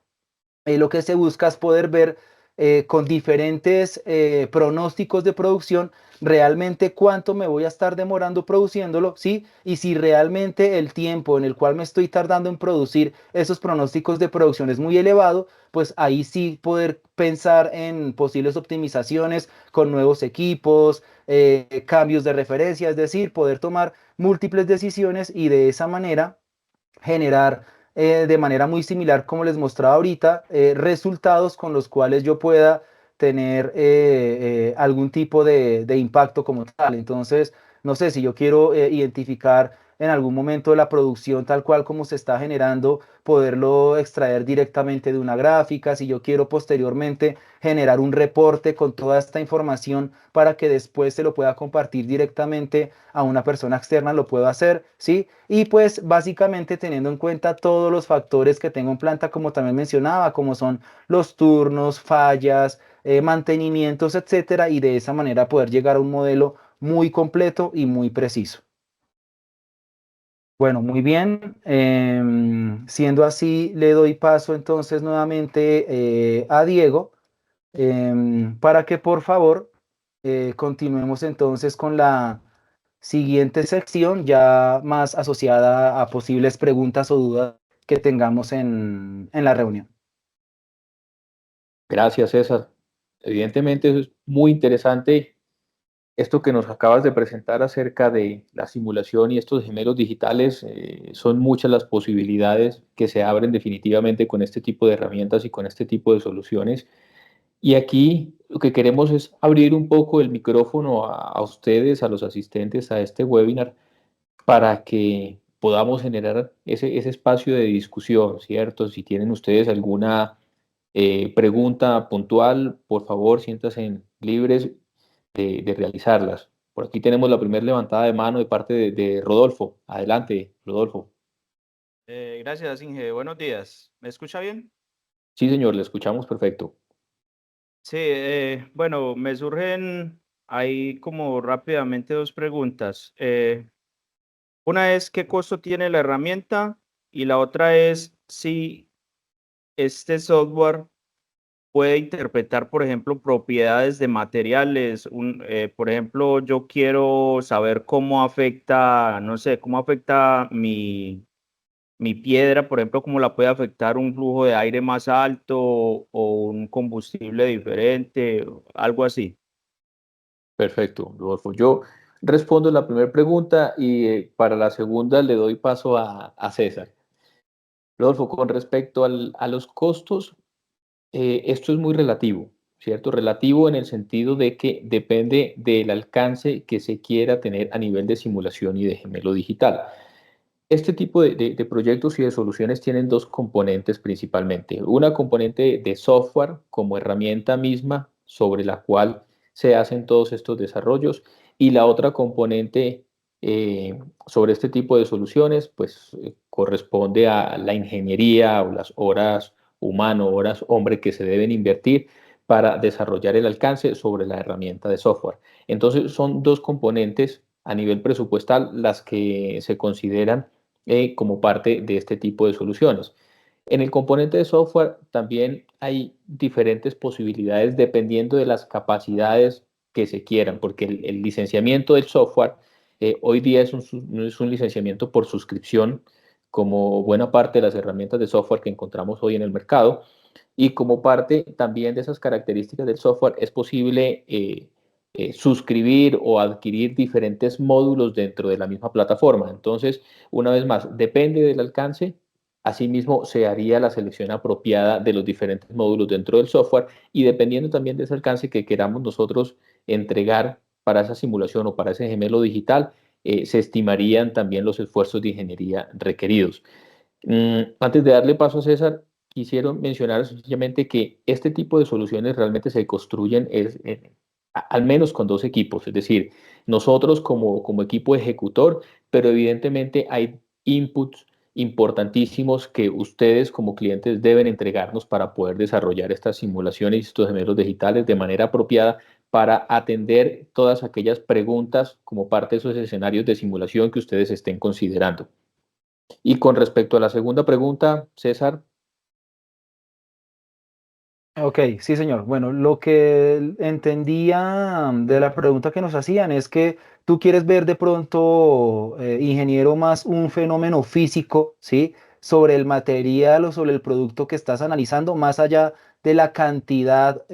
lo que se busca es poder ver con diferentes pronósticos de producción realmente cuánto me voy a estar demorando produciéndolo, ¿sí? Y si realmente el tiempo en el cual me estoy tardando en producir esos pronósticos de producción es muy elevado, pues ahí sí poder pensar en posibles optimizaciones con nuevos equipos, cambios de referencia, es decir, poder tomar múltiples decisiones y de esa manera generar de manera muy similar, como les mostraba ahorita, resultados con los cuales yo pueda tener algún tipo de impacto como tal. Entonces, no sé si yo quiero identificar en algún momento de la producción tal cual como se está generando, poderlo extraer directamente de una gráfica, si yo quiero posteriormente generar un reporte con toda esta información para que después se lo pueda compartir directamente a una persona externa, lo puedo hacer, ¿sí? Y pues básicamente teniendo en cuenta todos los factores que tengo en planta, como también mencionaba, como son los turnos, fallas, mantenimientos, etcétera, y de esa manera poder llegar a un modelo muy completo y muy preciso. Bueno, muy bien. Siendo así, le doy paso entonces nuevamente a Diego para que por favor continuemos entonces con la siguiente sección ya más asociada a posibles preguntas o dudas que tengamos en la reunión. Gracias, César. Evidentemente es muy interesante esto que nos acabas de presentar acerca de la simulación y estos gemelos digitales. Son muchas las posibilidades que se abren definitivamente con este tipo de herramientas y con este tipo de soluciones. Y aquí lo que queremos es abrir un poco el micrófono a ustedes, a los asistentes a este webinar, para que podamos generar ese espacio de discusión, ¿cierto? Si tienen ustedes alguna pregunta puntual, por favor, siéntanse libres de realizarlas. Por aquí tenemos la primera levantada de mano de parte de Rodolfo. Adelante, Rodolfo. Gracias, Inge. Buenos días. ¿Me escucha bien? Sí, señor, le escuchamos perfecto. Sí, bueno, me surgen ahí como rápidamente dos preguntas. Una es qué costo tiene la herramienta y la otra es si este software puede interpretar, por ejemplo, propiedades de materiales. Por ejemplo, yo quiero saber cómo afecta, no sé, cómo afecta mi piedra, por ejemplo, cómo la puede afectar un flujo de aire más alto o un combustible diferente, o algo así. Perfecto, Rodolfo. Yo respondo la primera pregunta y para la segunda le doy paso a César. Rodolfo, con respecto a los costos, esto es muy relativo, ¿cierto? Relativo en el sentido de que depende del alcance que se quiera tener a nivel de simulación y de gemelo digital. Este tipo de proyectos y de soluciones tienen dos componentes principalmente. Una componente de software como herramienta misma sobre la cual se hacen todos estos desarrollos y la otra componente sobre este tipo de soluciones pues corresponde a la ingeniería o las horas humano, horas hombre que se deben invertir para desarrollar el alcance sobre la herramienta de software. Entonces son dos componentes a nivel presupuestal las que se consideran como parte de este tipo de soluciones. En el componente de software también hay diferentes posibilidades dependiendo de las capacidades que se quieran, porque el licenciamiento del software hoy día no es un licenciamiento por suscripción, como buena parte de las herramientas de software que encontramos hoy en el mercado, y como parte también de esas características del software es posible suscribir o adquirir diferentes módulos dentro de la misma plataforma. Entonces, una vez más, depende del alcance. Asimismo, se haría la selección apropiada de los diferentes módulos dentro del software y dependiendo también de ese alcance que queramos nosotros entregar para esa simulación o para ese gemelo digital, se estimarían también los esfuerzos de ingeniería requeridos. Antes de darle paso a César, quisiera mencionar sencillamente que este tipo de soluciones realmente se construyen al menos con dos equipos, es decir, nosotros como equipo ejecutor, pero evidentemente hay inputs importantísimos que ustedes como clientes deben entregarnos para poder desarrollar estas simulaciones y estos gemelos digitales de manera apropiada para atender todas aquellas preguntas como parte de esos escenarios de simulación que ustedes estén considerando. Y con respecto a la segunda pregunta, César. Ok, sí, señor. Bueno, lo que entendía de la pregunta que nos hacían es que tú quieres ver de pronto, ingeniero, más un fenómeno físico, ¿sí? Sobre el material o sobre el producto que estás analizando, más allá de la cantidad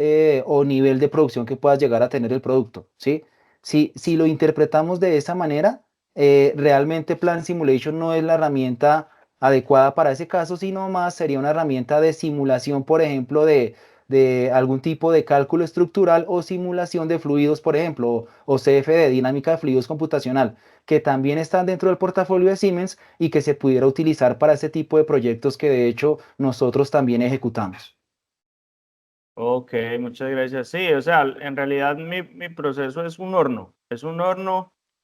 o nivel de producción que puedas llegar a tener el producto, ¿sí? Si lo interpretamos de esa manera, realmente Plan Simulation no es la herramienta adecuada para ese caso, sino más sería una herramienta de simulación, por ejemplo, de algún tipo de cálculo estructural o simulación de fluidos, por ejemplo, o CFD, dinámica de fluidos computacional, que también están dentro del portafolio de Siemens y que se pudiera utilizar para ese tipo de proyectos que de hecho nosotros también ejecutamos. Ok, muchas gracias. Sí, o sea, en realidad mi proceso es un horno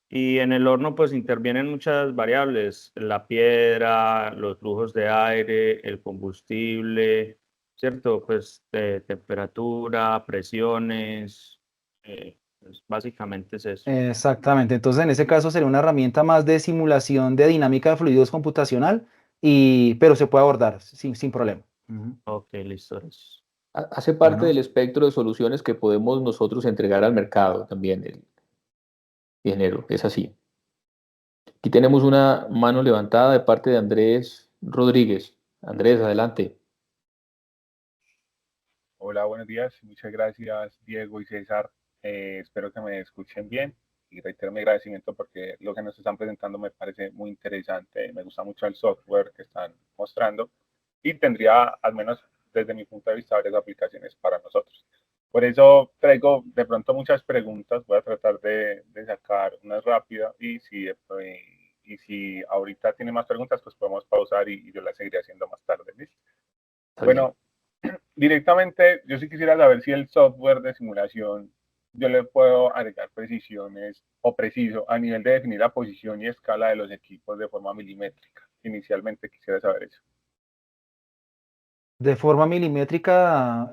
y en el horno pues intervienen muchas variables, la piedra, los flujos de aire, el combustible, ¿cierto? Pues temperatura, presiones, pues, básicamente es eso. Exactamente, entonces en ese caso sería una herramienta más de simulación de dinámica de fluidos computacional, pero se puede abordar sin problema. Ujú. Ok, listo. Hace parte Bueno. del espectro de soluciones que podemos nosotros entregar al mercado también, el ingeniero, es así. Aquí tenemos una mano levantada de parte de Andrés Rodríguez. Andrés, adelante. Hola, buenos días. Muchas gracias, Diego y César. Espero que me escuchen bien y reitero mi agradecimiento porque lo que nos están presentando me parece muy interesante. Me gusta mucho el software que están mostrando y tendría, al menos desde mi punto de vista, varias aplicaciones para nosotros. Por eso traigo de pronto muchas preguntas. Voy a tratar de sacar una rápida y si ahorita tiene más preguntas, pues podemos pausar y yo las seguiré haciendo más tarde. ¿Listo? Está bien. Bueno, directamente, yo sí quisiera saber si el software de simulación yo le puedo agregar precisiones o preciso a nivel de definir la posición y escala de los equipos de forma milimétrica. Inicialmente quisiera saber eso. De forma milimétrica,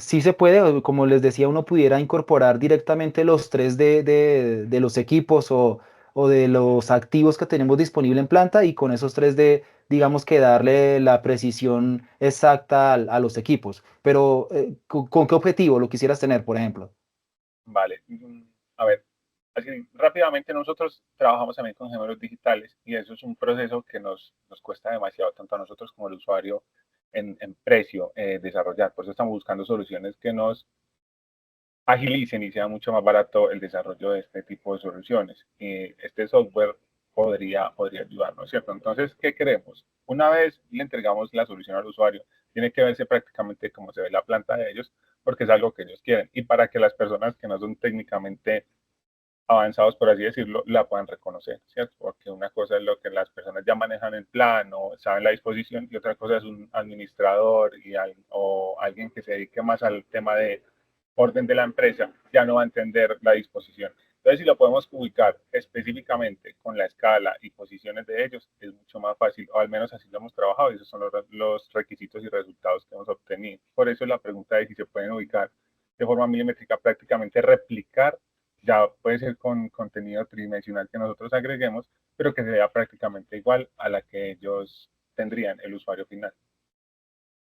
sí se puede, o como les decía, uno pudiera incorporar directamente los 3D de los equipos o de los activos que tenemos disponible en planta y con esos 3D, digamos que darle la precisión exacta a los equipos. Pero, ¿con qué objetivo lo quisieras tener, por ejemplo? Vale. A ver, así rápidamente nosotros trabajamos también con gemelos digitales y eso es un proceso que nos cuesta demasiado, tanto a nosotros como al usuario en precio desarrollar. Por eso estamos buscando soluciones que nos agilicen y sea mucho más barato el desarrollo de este tipo de soluciones. Este software podría ayudarnos, ¿cierto? Entonces, ¿qué queremos? Una vez le entregamos la solución al usuario, tiene que verse prácticamente como se ve la planta de ellos, porque es algo que ellos quieren. Y para que las personas que no son técnicamente avanzados, por así decirlo, la puedan reconocer, ¿cierto? Porque una cosa es lo que las personas ya manejan el plan o saben la disposición y otra cosa es un administrador o alguien que se dedique más al tema de orden de la empresa, ya no va a entender la disposición. Entonces, si lo podemos ubicar específicamente con la escala y posiciones de ellos, es mucho más fácil, o al menos así lo hemos trabajado, y esos son los requisitos y resultados que hemos obtenido. Por eso la pregunta de si se pueden ubicar de forma milimétrica, prácticamente replicar, ya puede ser con contenido tridimensional que nosotros agreguemos, pero que sea prácticamente igual a la que ellos tendrían, el usuario final.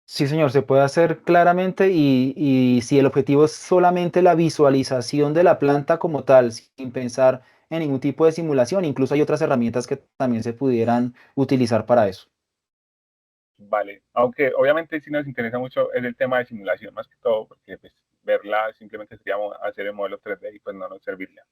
Sí, señor, se puede hacer claramente y si el objetivo es solamente la visualización de la planta como tal, sin pensar en ningún tipo de simulación, incluso hay otras herramientas que también se pudieran utilizar para eso. Vale, aunque obviamente sí nos interesa mucho es el tema de simulación más que todo, porque pues, verla simplemente sería hacer el modelo 3D y pues no nos serviría.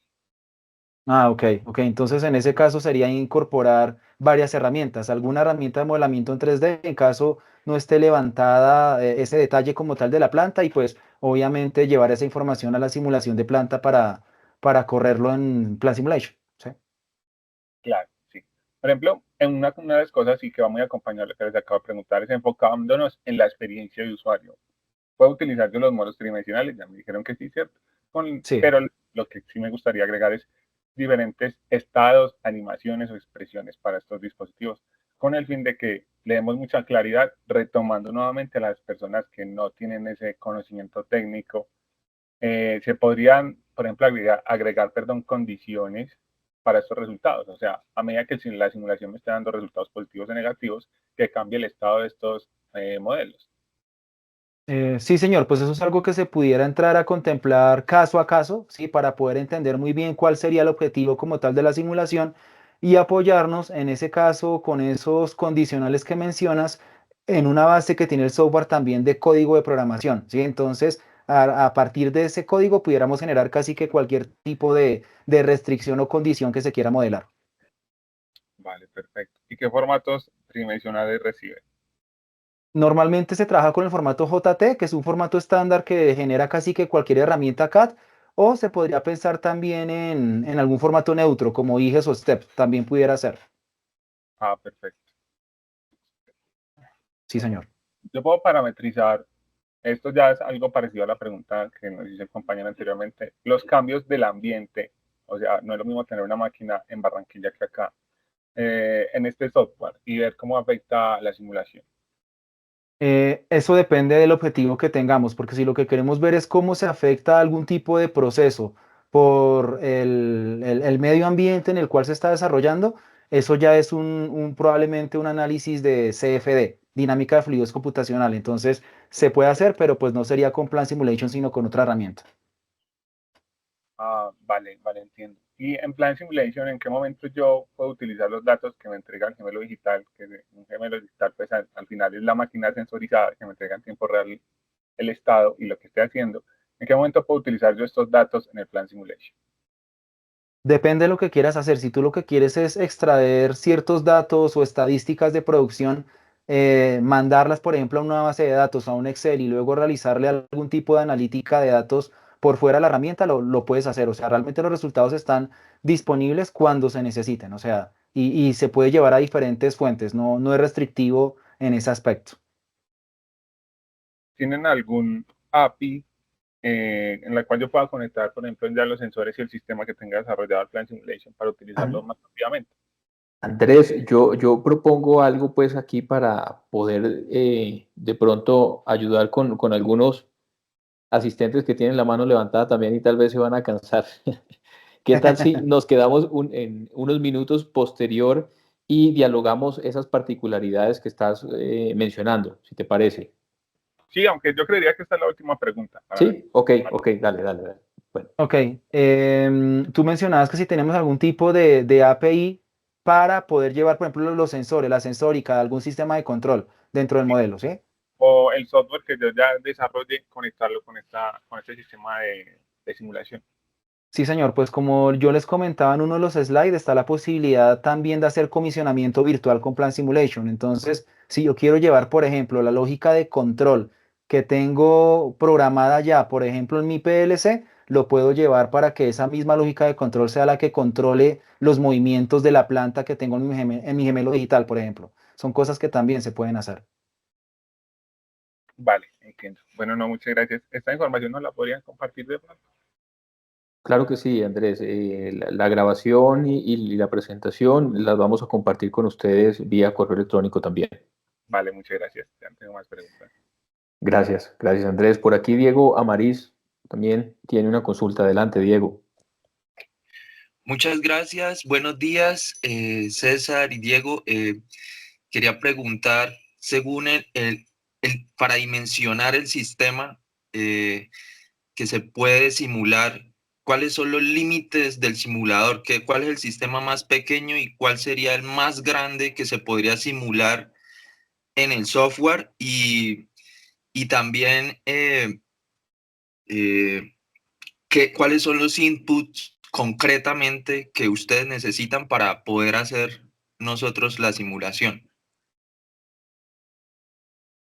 Ah, ok, ok. Entonces en ese caso sería incorporar varias herramientas, alguna herramienta de modelamiento en 3D en caso no esté levantada ese detalle como tal de la planta y pues obviamente llevar esa información a la simulación de planta para correrlo en Plan Simulation. ¿Sí? Claro, sí. Por ejemplo, en una de las cosas sí que va muy acompañado a lo que les acabo de preguntar es enfocándonos en la experiencia de usuario. ¿Puedo utilizar yo los modelos tridimensionales? Ya me dijeron que sí, ¿cierto? Sí. Pero lo que sí me gustaría agregar es diferentes estados, animaciones o expresiones para estos dispositivos, con el fin de que le demos mucha claridad, retomando nuevamente a las personas que no tienen ese conocimiento técnico. Se podrían, por ejemplo, agregar condiciones para estos resultados. O sea, a medida que la simulación me esté dando resultados positivos o negativos, que cambie el estado de estos modelos. Sí, señor, pues eso es algo que se pudiera entrar a contemplar caso a caso, ¿sí? Para poder entender muy bien cuál sería el objetivo como tal de la simulación y apoyarnos en ese caso con esos condicionales que mencionas en una base que tiene el software también de código de programación, ¿sí? Entonces, a partir de ese código pudiéramos generar casi que cualquier tipo de restricción o condición que se quiera modelar. Vale, perfecto. ¿Y qué formatos tridimensionales recibe? Normalmente se trabaja con el formato JT, que es un formato estándar que genera casi que cualquier herramienta CAD, o se podría pensar también en algún formato neutro, como IGES o STEP, también pudiera ser. Ah, perfecto. Sí, señor. Yo puedo parametrizar, esto ya es algo parecido a la pregunta que nos hizo el compañero anteriormente, los cambios del ambiente, o sea, no es lo mismo tener una máquina en Barranquilla que acá, en este software y ver cómo afecta la simulación. Eso depende del objetivo que tengamos, porque si lo que queremos ver es cómo se afecta algún tipo de proceso por el medio ambiente en el cual se está desarrollando, eso ya es probablemente un análisis de CFD, dinámica de fluidos computacional. Entonces, se puede hacer, pero pues no sería con Plan Simulation, sino con otra herramienta. Ah, vale, vale, entiendo. Y en Plan Simulation, ¿en qué momento yo puedo utilizar los datos que me entrega el gemelo digital? Que un gemelo digital, pues al final es la máquina sensorizada que me entrega en tiempo real el estado y lo que esté haciendo. ¿En qué momento puedo utilizar yo estos datos en el Plan Simulation? Depende de lo que quieras hacer. Si tú lo que quieres es extraer ciertos datos o estadísticas de producción, mandarlas, por ejemplo, a una base de datos, a un Excel y luego realizarle algún tipo de analítica de datos por fuera de la herramienta, lo puedes hacer. O sea, realmente los resultados están disponibles cuando se necesiten. O sea, y se puede llevar a diferentes fuentes. No, no es restrictivo en ese aspecto. ¿Tienen algún API en la cual yo pueda conectar, por ejemplo, ya los sensores y el sistema que tenga desarrollado el Plan Simulation para utilizarlo más rápidamente? Andrés, yo propongo algo pues aquí para poder de pronto ayudar con algunos asistentes que tienen la mano levantada también y tal vez se van a cansar. ¿Qué tal si nos quedamos en unos minutos posterior y dialogamos esas particularidades que estás mencionando, si te parece? Sí, aunque yo creería que esta es la última pregunta. Sí, ok, ok, dale, dale, dale. Bueno, Ok, tú mencionabas que si tenemos algún tipo de API para poder llevar, por ejemplo, los sensores, la sensórica de algún sistema de control dentro del Sí. modelo, ¿sí? O el software que yo ya desarrolle, conectarlo con este sistema de simulación. Sí, señor, pues como yo les comentaba en uno de los slides, está la posibilidad también de hacer comisionamiento virtual con Plan Simulation. Entonces, si yo quiero llevar, por ejemplo, la lógica de control que tengo programada ya, por ejemplo, en mi PLC, lo puedo llevar para que esa misma lógica de control sea la que controle los movimientos de la planta que tengo en mi gemelo digital, por ejemplo. Son cosas que también se pueden hacer. Vale, entiendo. Bueno, no, muchas gracias. Esta información nos la podrían compartir de pronto. Claro que sí, Andrés. La grabación y la presentación las vamos a compartir con ustedes vía correo electrónico también. Vale, muchas gracias. Ya no tengo más preguntas. Gracias, gracias Andrés. Por aquí Diego Amariz también tiene una consulta. Adelante, Diego. Muchas gracias. Buenos días, César y Diego. Quería preguntar, según para dimensionar el sistema que se puede simular, ¿cuáles son los límites del simulador? ¿Cuál es el sistema más pequeño y cuál sería el más grande que se podría simular en el software? Y también, ¿cuáles son los inputs concretamente que ustedes necesitan para poder hacer nosotros la simulación?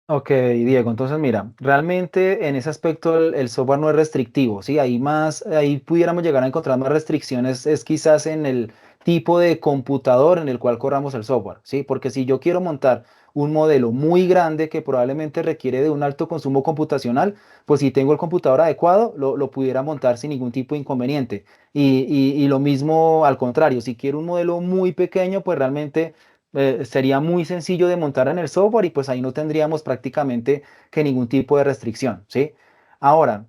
Ok, Diego, entonces mira, realmente en ese aspecto el software no es restrictivo, ¿sí? Ahí pudiéramos llegar a encontrar más restricciones, es quizás en el tipo de computador en el cual corramos el software, ¿sí? Porque si yo quiero montar un modelo muy grande que probablemente requiere de un alto consumo computacional, pues si tengo el computador adecuado, lo pudiera montar sin ningún tipo de inconveniente. Y lo mismo al contrario, si quiero un modelo muy pequeño, pues realmente sería muy sencillo de montar en el software y pues ahí no tendríamos prácticamente que ningún tipo de restricción, ¿sí? Ahora,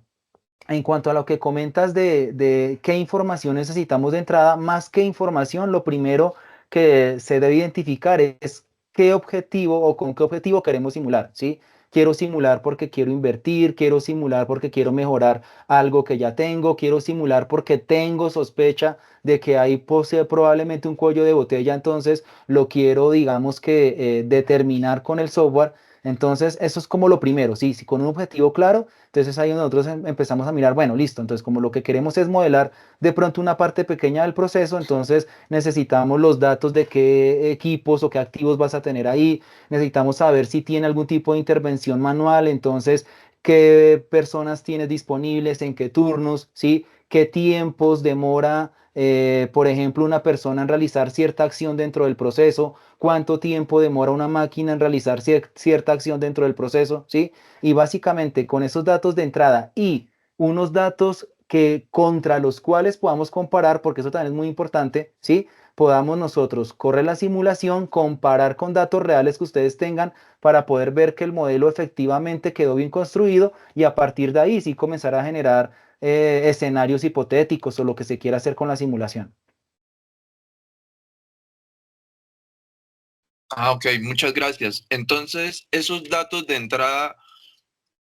en cuanto a lo que comentas de qué información necesitamos de entrada, más que información, lo primero que se debe identificar es qué objetivo o con qué objetivo queremos simular, ¿sí? Quiero simular porque quiero invertir, quiero simular porque quiero mejorar algo que ya tengo, quiero simular porque tengo sospecha de que hay probablemente un cuello de botella, entonces lo quiero, digamos que, determinar con el software. Entonces, eso es como lo primero, ¿sí? Si con un objetivo claro, entonces ahí nosotros empezamos a mirar, bueno, listo, entonces como lo que queremos es modelar de pronto una parte pequeña del proceso, entonces necesitamos los datos de qué equipos o qué activos vas a tener ahí, necesitamos saber si tiene algún tipo de intervención manual, entonces qué personas tienes disponibles, en qué turnos, ¿sí? ¿Qué tiempos demora, por ejemplo, una persona en realizar cierta acción dentro del proceso? ¿Cuánto tiempo demora una máquina en realizar cierta acción dentro del proceso? ¿Sí? Y básicamente con esos datos de entrada y unos datos que contra los cuales podamos comparar, porque eso también es muy importante, ¿sí? Podamos nosotros correr la simulación, comparar con datos reales que ustedes tengan para poder ver que el modelo efectivamente quedó bien construido y a partir de ahí sí comenzar a generar escenarios hipotéticos o lo que se quiera hacer con la simulación. Ah, ok, muchas gracias. Entonces, esos datos de entrada,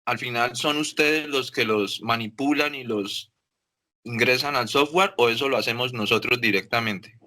al final, ¿son ustedes los que los manipulan y los ingresan al software o eso lo hacemos nosotros directamente?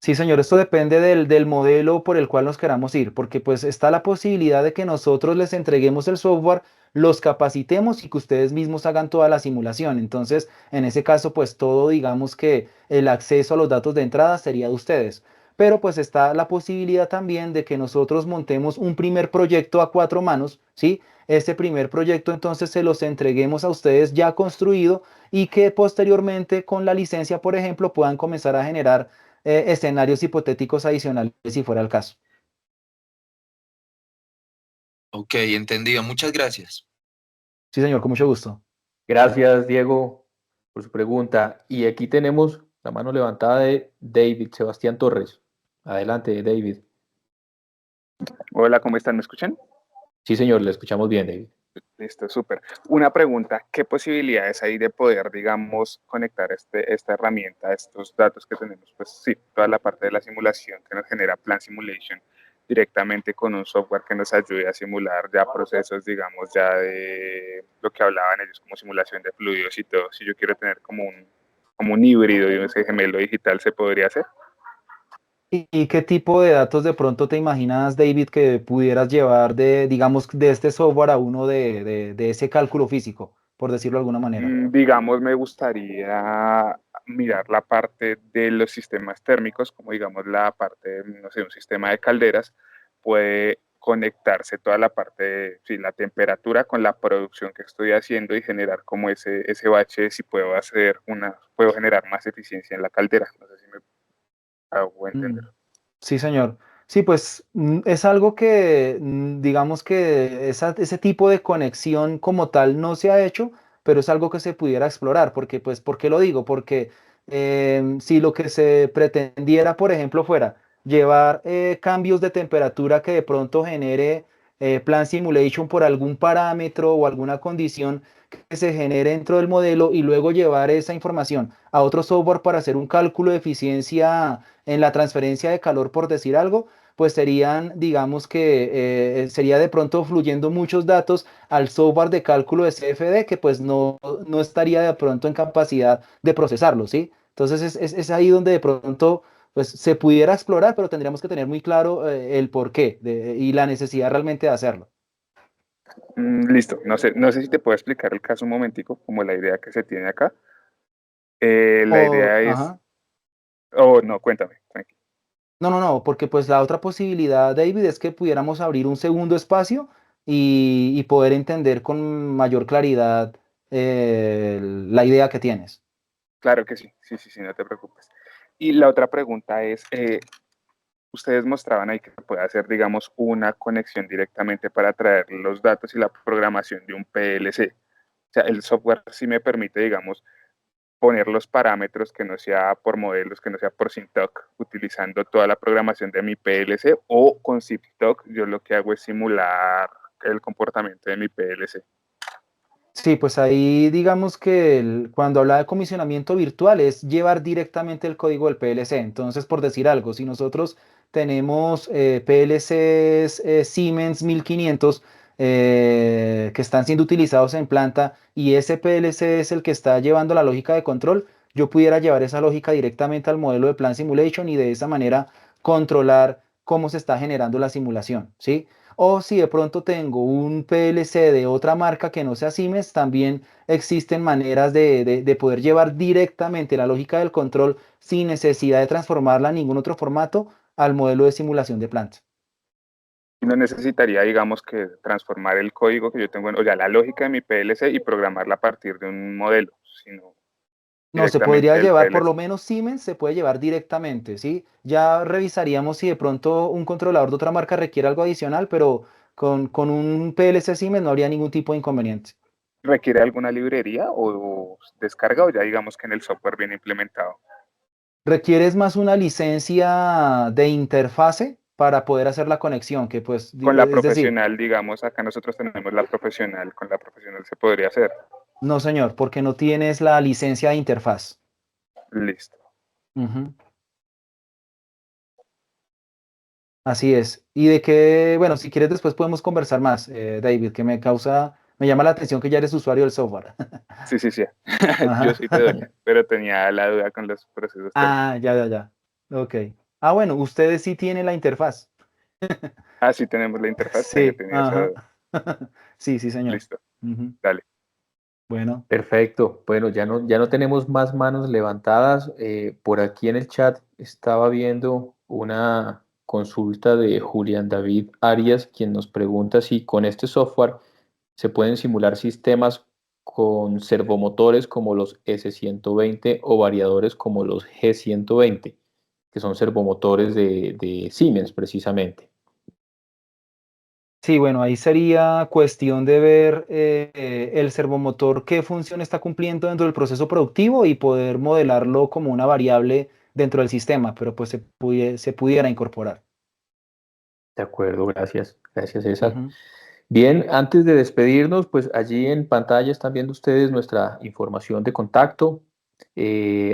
Sí, señor, esto depende del modelo por el cual nos queramos ir, porque pues está la posibilidad de que nosotros les entreguemos el software, los capacitemos y que ustedes mismos hagan toda la simulación. Entonces, en ese caso, pues todo, digamos que el acceso a los datos de entrada sería de ustedes. Pero pues está la posibilidad también de que nosotros montemos un primer proyecto a cuatro manos, ¿sí? Ese primer proyecto entonces se los entreguemos a ustedes ya construido y que posteriormente con la licencia, por ejemplo, puedan comenzar a generar escenarios hipotéticos adicionales si fuera el caso. Ok, entendido. Muchas gracias. Sí, señor, con mucho gusto. Gracias, Diego, por su pregunta. Y aquí tenemos la mano levantada de David Sebastián Torres. Adelante, David. Hola, ¿cómo están? ¿Me escuchan? Sí, señor, le escuchamos bien, David. Listo, súper. Una pregunta, ¿qué posibilidades hay de poder, digamos, conectar esta herramienta, estos datos que tenemos? Pues sí, toda la parte de la simulación que nos genera Plan Simulation directamente con un software que nos ayude a simular ya procesos, digamos, ya de lo que hablaban ellos como simulación de fluidos y todo. Si yo quiero tener como un híbrido y un gemelo digital, ¿se podría hacer? ¿Y qué tipo de datos de pronto te imaginas, David, que pudieras llevar de, digamos, de este software a uno de ese cálculo físico? por decirlo de alguna manera. Digamos, me gustaría mirar la parte de los sistemas térmicos, como digamos la parte, no sé, un sistema de calderas, puede conectarse toda la parte de sí, la temperatura con la producción que estoy haciendo y generar como ese bache, si puedo generar más eficiencia en la caldera. No sé si me hago entender. Sí, señor. Sí, pues es algo que digamos que ese tipo de conexión como tal no se ha hecho, pero es algo que se pudiera explorar, porque pues, ¿por qué lo digo? Porque si lo que se pretendiera, por ejemplo, fuera llevar cambios de temperatura que de pronto genere Plan Simulation por algún parámetro o alguna condición que se genere dentro del modelo y luego llevar esa información a otro software para hacer un cálculo de eficiencia en la transferencia de calor, por decir algo, pues serían, digamos que sería de pronto fluyendo muchos datos al software de cálculo de CFD que pues no estaría de pronto en capacidad de procesarlo, ¿sí? Entonces es ahí donde de pronto pues se pudiera explorar, pero tendríamos que tener muy claro el porqué y la necesidad realmente de hacerlo. Listo, no sé si te puedo explicar el caso un momentico, como la idea que se tiene acá. La idea es, Ajá. no, cuéntame, tranquilo. No, porque pues la otra posibilidad, David, es que pudiéramos abrir un segundo espacio y poder entender con mayor claridad la idea que tienes. Claro que sí, sí, no te preocupes. Y la otra pregunta es, ustedes mostraban ahí que se puede hacer, digamos, una conexión directamente para traer los datos y la programación de un PLC. O sea, el software sí me permite, digamos, poner los parámetros que no sea por modelos, que no sea por Syntoc, utilizando toda la programación de mi PLC, o con Syntoc yo lo que hago es simular el comportamiento de mi PLC. Sí, pues ahí digamos que cuando habla de comisionamiento virtual es llevar directamente el código del PLC. Entonces, por decir algo, si nosotros tenemos PLCs Siemens 1500 que están siendo utilizados en planta y ese PLC es el que está llevando la lógica de control, yo pudiera llevar esa lógica directamente al modelo de Plan Simulation y de esa manera controlar cómo se está generando la simulación, ¿sí? O si de pronto tengo un PLC de otra marca que no sea Siemens, también existen maneras de poder llevar directamente la lógica del control sin necesidad de transformarla en ningún otro formato al modelo de simulación de planta. No necesitaría, digamos, que transformar el código que yo tengo, o sea, la lógica de mi PLC y programarla a partir de un modelo, sino No, se podría directamente el llevar, por PLC. lo menos Siemens se puede llevar directamente, ¿sí? Ya revisaríamos si de pronto un controlador de otra marca requiere algo adicional, pero con un PLC Siemens no habría ningún tipo de inconveniente. ¿Requiere alguna librería o descarga o ya digamos que en el software viene implementado? Requieres más una licencia de interfase para poder hacer la conexión, que pues, Con la es decir, profesional, digamos, acá nosotros tenemos la profesional, con la profesional se podría hacer. no señor, porque no tienes la licencia de interfaz. Listo. Ujú. Así es. Y de que, bueno, si quieres después podemos conversar más, David, que me llama la atención que ya eres usuario del software. Sí. Yo Ajá. soy de Docker, pero tenía la duda con los procesos térmicos. Ah, ya. Ok. Ah, bueno, ustedes sí tienen la interfaz. Ah, sí tenemos la interfaz, Sí, tenía esa ajá. duda. Sí, señor. Listo, Ujú. dale. Bueno. Perfecto. Bueno, ya no tenemos más manos levantadas. Por aquí en el chat estaba viendo una consulta de Julián David Arias, quien nos pregunta si con este software se pueden simular sistemas con servomotores como los S120 o variadores como los G120, que son servomotores de Siemens precisamente. Sí, bueno, ahí sería cuestión de ver el servomotor qué función está cumpliendo dentro del proceso productivo y poder modelarlo como una variable dentro del sistema, pero pues se pudiera incorporar. De acuerdo, gracias César. Ujú. Bien, antes de despedirnos, pues allí en pantalla están viendo ustedes nuestra información de contacto.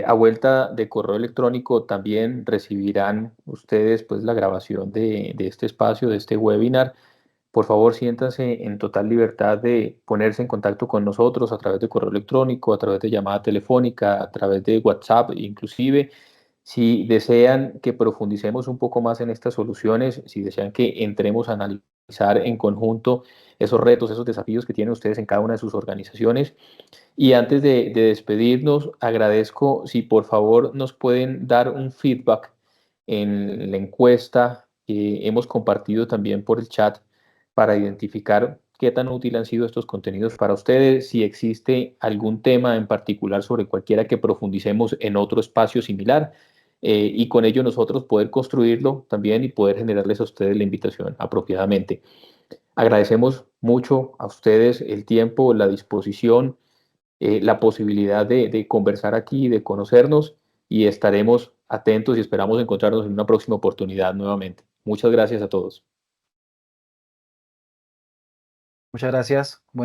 A vuelta de correo electrónico también recibirán ustedes pues la grabación de este espacio, de este webinar. Por favor, siéntanse en total libertad de ponerse en contacto con nosotros a través de correo electrónico, a través de llamada telefónica, a través de WhatsApp, inclusive. Si desean que profundicemos un poco más en estas soluciones, si desean que entremos a analizar en conjunto esos retos, esos desafíos que tienen ustedes en cada una de sus organizaciones. Y antes de despedirnos, agradezco si por favor nos pueden dar un feedback en la encuesta que hemos compartido también por el chat para identificar qué tan útil han sido estos contenidos para ustedes, si existe algún tema en particular sobre cualquiera que profundicemos en otro espacio similar, y con ello nosotros poder construirlo también y poder generarles a ustedes la invitación apropiadamente. Agradecemos mucho a ustedes el tiempo, la disposición, la posibilidad de conversar aquí, de conocernos, y estaremos atentos y esperamos encontrarnos en una próxima oportunidad nuevamente. Muchas gracias a todos. Muchas gracias. Buen